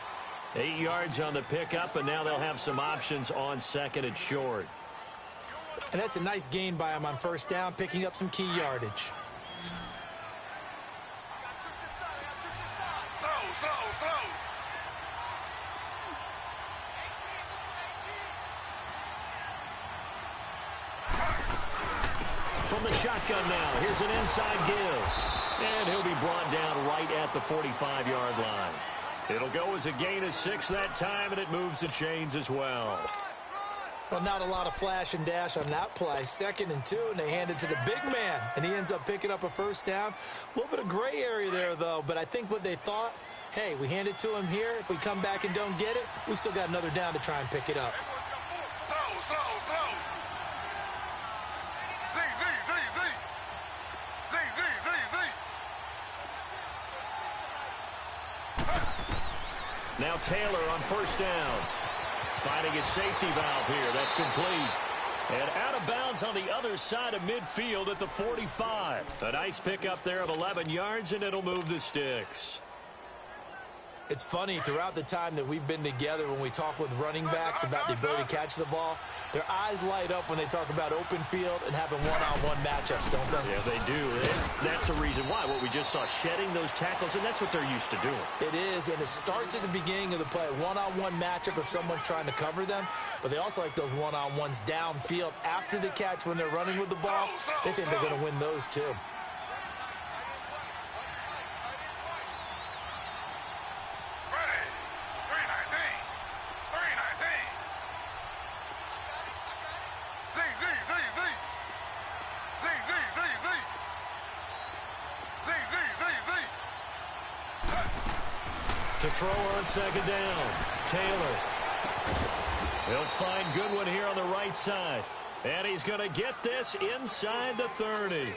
8 yards on the pickup, and now they'll have some options on second and short. And that's a nice gain by him on first down, picking up some key yardage. Slow. From the shotgun now, here's an inside give. And he'll be brought down right at the 45-yard line. It'll go as a gain of 6 that time, and it moves the chains as well. Well, not a lot of flash and dash on that play. 2nd and 2, and they hand it to the big man, and he ends up picking up a first down. A little bit of gray area there, though, but I think what they thought, hey, we hand it to him here. If we come back and don't get it, we still got another down to try and pick it up. Slow. Now Taylor on first down. Finding his safety valve here. That's complete. And out of bounds on the other side of midfield at the 45. A nice pickup there of 11 yards, and it'll move the sticks. It's funny, throughout the time that we've been together, when we talk with running backs about the ability to catch the ball, their eyes light up when they talk about open field and having one-on-one matchups, don't they? Yeah, they do. That's the reason why. What we just saw, shedding those tackles, and that's what they're used to doing. It is, and it starts at the beginning of the play. One-on-one matchup if someone's trying to cover them, but they also like those one-on-ones downfield after the catch when they're running with the ball. They think they're going to win those too. To throw on second down. Taylor. He'll find Goodwin here on the right side. And he's going to get this inside the 30.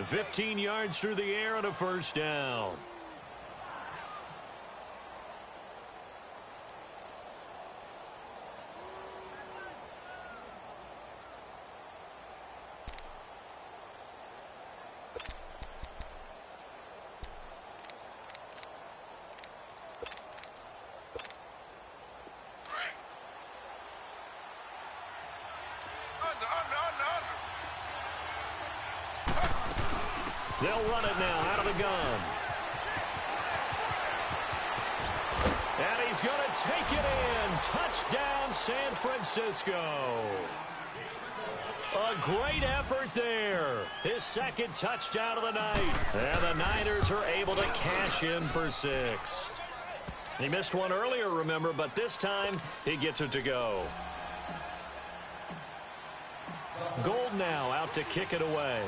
15 yards through the air and a first down. They'll run it now out of the gun. And he's going to take it in. Touchdown, San Francisco. A great effort there. His second touchdown of the night. And the Niners are able to cash in for 6. He missed one earlier, remember, but this time he gets it to go. Gold now out to kick it away.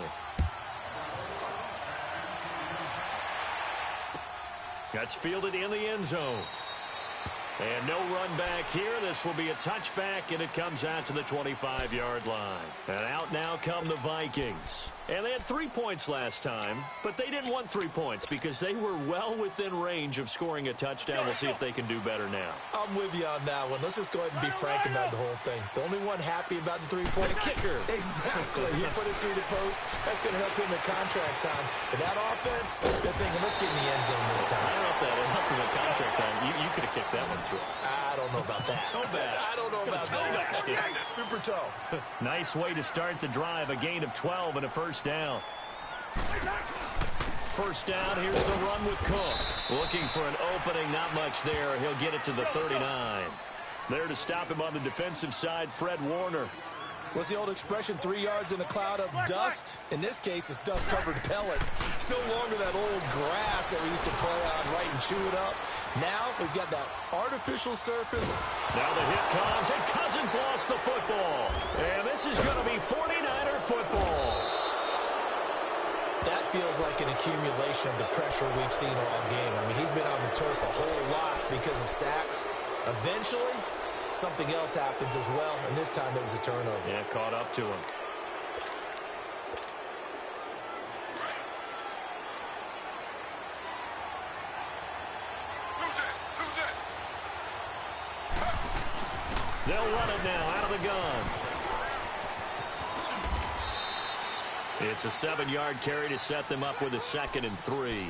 That's fielded in the end zone. And no run back here. This will be a touchback, and it comes out to the 25-yard line. And out now come the Vikings. And they had 3 points last time, but they didn't want 3 points because they were well within range of scoring a touchdown. We'll see if they can do better now. I'm with you on that one. Let's just go ahead and be frank about the whole thing. The only one happy about the three-point kicker. Exactly. He put it through the post. That's going to help him in contract time. But that offense, they're thinking, let's get in the end zone this time. I don't know if that helped him in contract time. You could have kicked that one through. I don't know about that. Toe bash. I don't know about that. Super toe. Nice way to start the drive. A gain of 12 and a first down. First down, here's the run with Cook. Looking for an opening, not much there. He'll get it to the 39. There to stop him on the defensive side, Fred Warner. What's the old expression, 3 yards in a cloud of dust? In this case, it's dust-covered pellets. It's no longer that old grass that we used to play on, right, and chew it up. Now we've got that artificial surface. Now the hit comes, and Cousins lost the football. And this is going to be 49er football. That feels like an accumulation of the pressure we've seen all game. I mean, he's been on the turf a whole lot because of sacks. Eventually, something else happens as well, and this time it was a turnover. Yeah, caught up to him. They'll run it now out of the gun. It's a 7-yard carry to set them up with a 2nd and 3.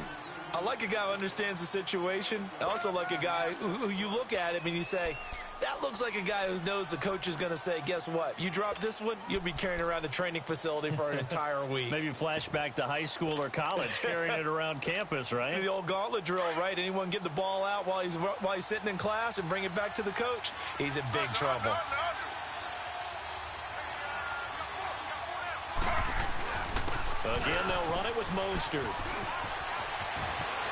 I like a guy who understands the situation. I also like a guy who you look at him and you say, that looks like a guy who knows the coach is going to say, guess what? You drop this one, you'll be carrying around a training facility for an entire week. Maybe flashback to high school or college, carrying it around campus, right? The old gauntlet drill, right? Anyone get the ball out while he's sitting in class and bring it back to the coach? He's in big trouble. Again, they'll run it with Mostert.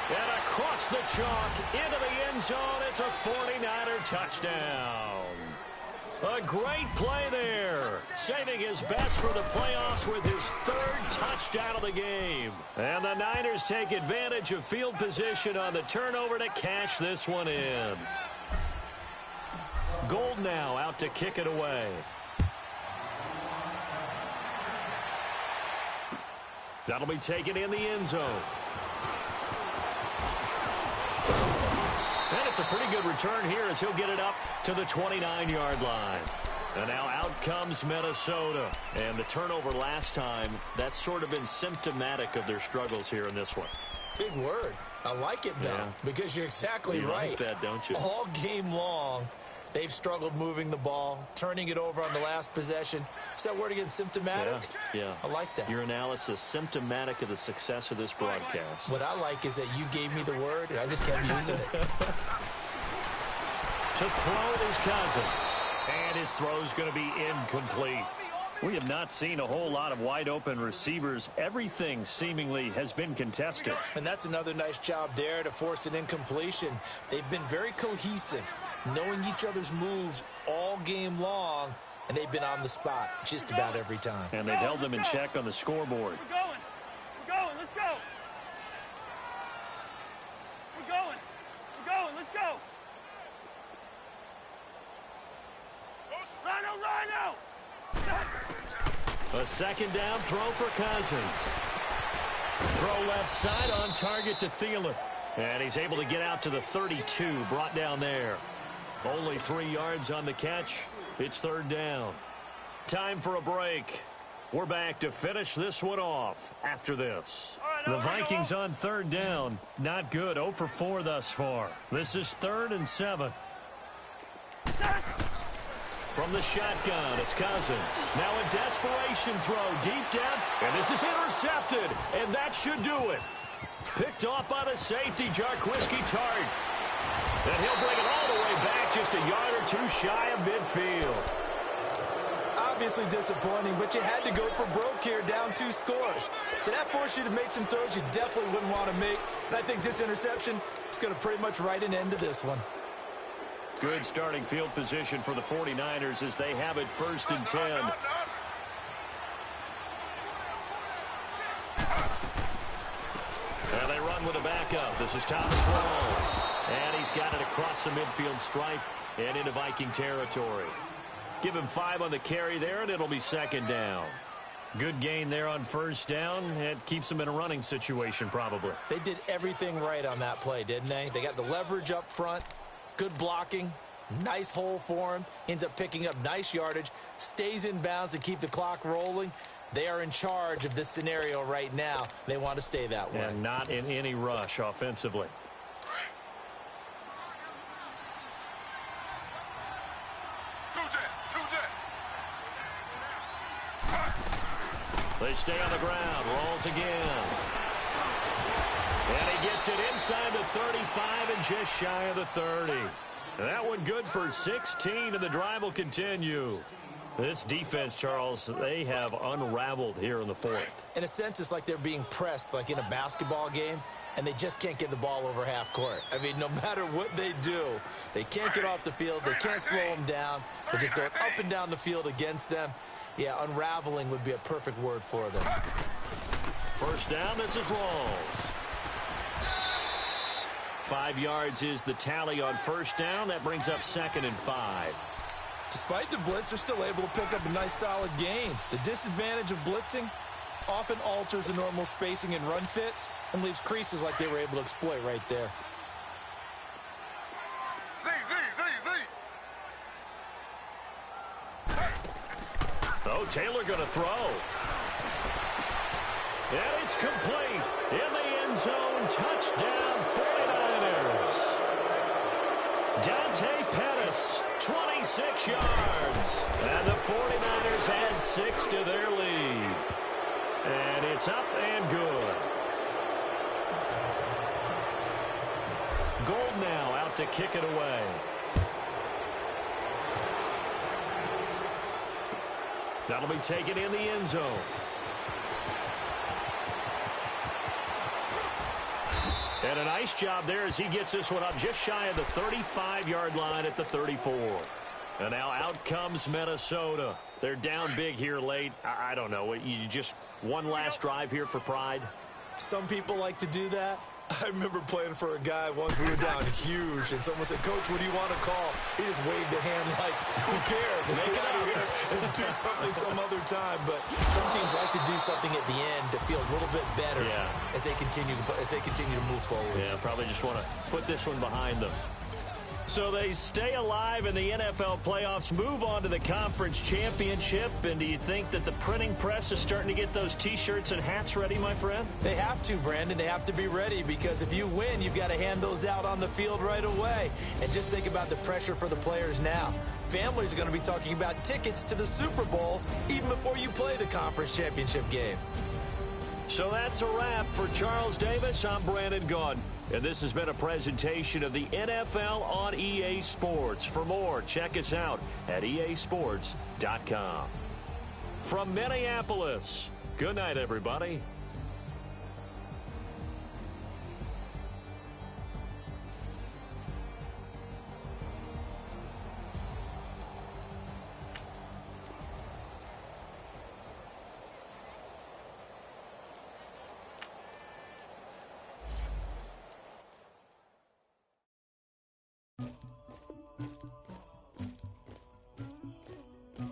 And across the chalk, into the end zone, it's a 49er touchdown. A great play there. Saving his best for the playoffs with his 3rd touchdown of the game. And the Niners take advantage of field position on the turnover to cash this one in. Gold now out to kick it away. That'll be taken in the end zone. And it's a pretty good return here as he'll get it up to the 29-yard line. And now out comes Minnesota. And the turnover last time, that's sort of been symptomatic of their struggles here in this one. Big word. I like it, though, because you're exactly right. You like that, don't you? All game long, they've struggled moving the ball, turning it over on the last possession. Is that word again, symptomatic? Yeah. I like that. Your analysis, symptomatic of the success of this broadcast. What I like is that you gave me the word, and I just kept using it. To throw it is Cousins. And his throw's going to be incomplete. We have not seen a whole lot of wide-open receivers. Everything seemingly has been contested. And that's another nice job there to force an incompletion. They've been very cohesive, knowing each other's moves all game long, and they've been on the spot just about every time. And they've held them in check on the scoreboard. We're going. We're going. Let's go. We're going. We're going. Let's go. Rhino! A 2nd down throw for Cousins. Throw left side on target to Thielen. And he's able to get out to the 32, brought down there. Only 3 yards on the catch. It's 3rd down. Time for a break. We're back to finish this one off after this. The Vikings on 3rd down. Not good. 0 for 4 thus far. This is 3rd and 7. From the shotgun, it's Cousins. Now a desperation throw, deep depth, and this is intercepted, and that should do it. Picked off by the safety, Jarquiski Tart. And he'll bring it all the way back, just a yard or 2 shy of midfield. Obviously disappointing, but you had to go for broke here, down 2 scores. So that forced you to make some throws you definitely wouldn't want to make. And I think this interception is going to pretty much write an end to this one. Good starting field position for the 49ers as they have it 1st and 10. And they run with a backup. This is Thomas Rawls. And he's got it across the midfield stripe and into Viking territory. Give him 5 on the carry there, and it'll be second down. Good gain there on first down. It keeps them in a running situation, probably. They did everything right on that play, didn't they? They got the leverage up front, good blocking, nice hole for him, ends up picking up nice yardage, stays in bounds to keep the clock rolling. They are in charge of this scenario right now. They want to stay that way. And not in any rush offensively. They stay on the ground. Rolls again. And he gets it inside the 35 and just shy of the 30. That one good for 16, and the drive will continue. This defense, Charles, they have unraveled here in the fourth. In a sense, it's like they're being pressed like in a basketball game, and they just can't get the ball over half court. I mean, no matter what they do, they can't get off the field. They can't slow them down. They're just going up and down the field against them. Yeah, unraveling would be a perfect word for them. First down, this is Rawls. 5 yards is the tally on first down. That brings up 2nd and 5. Despite the blitz, they're still able to pick up a nice, solid gain. The disadvantage of blitzing often alters the normal spacing and run fits and leaves creases like they were able to exploit right there. Oh, Taylor going to throw. And it's complete. In the end zone, touchdown 49ers. Dante Pettis, 26 yards. And the 49ers add 6 to their lead. And it's up and good. Gold now out to kick it away. That'll be taken in the end zone. And a nice job there as he gets this one up just shy of the 35-yard line at the 34. And now out comes Minnesota. They're down big here late. I don't know. You just one last drive here for pride? Some people like to do that. I remember playing for a guy once. We were down huge, and someone said, "Coach, what do you want to call?" He just waved a hand like, "Who cares? Let's get out of here and do something some other time." But some teams like to do something at the end to feel a little bit better as they continue to move forward. Yeah, probably just want to put this one behind them. So they stay alive in the NFL playoffs, move on to the conference championship. And do you think that the printing press is starting to get those T-shirts and hats ready, my friend? They have to, Brandon. They have to be ready because if you win, you've got to hand those out on the field right away. And just think about the pressure for the players now. Families are going to be talking about tickets to the Super Bowl even before you play the conference championship game. So that's a wrap for Charles Davis. I'm Brandon Gaudin. And this has been a presentation of the NFL on EA Sports. For more, check us out at easports.com. From Minneapolis, good night, everybody.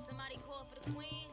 Somebody call for the queen.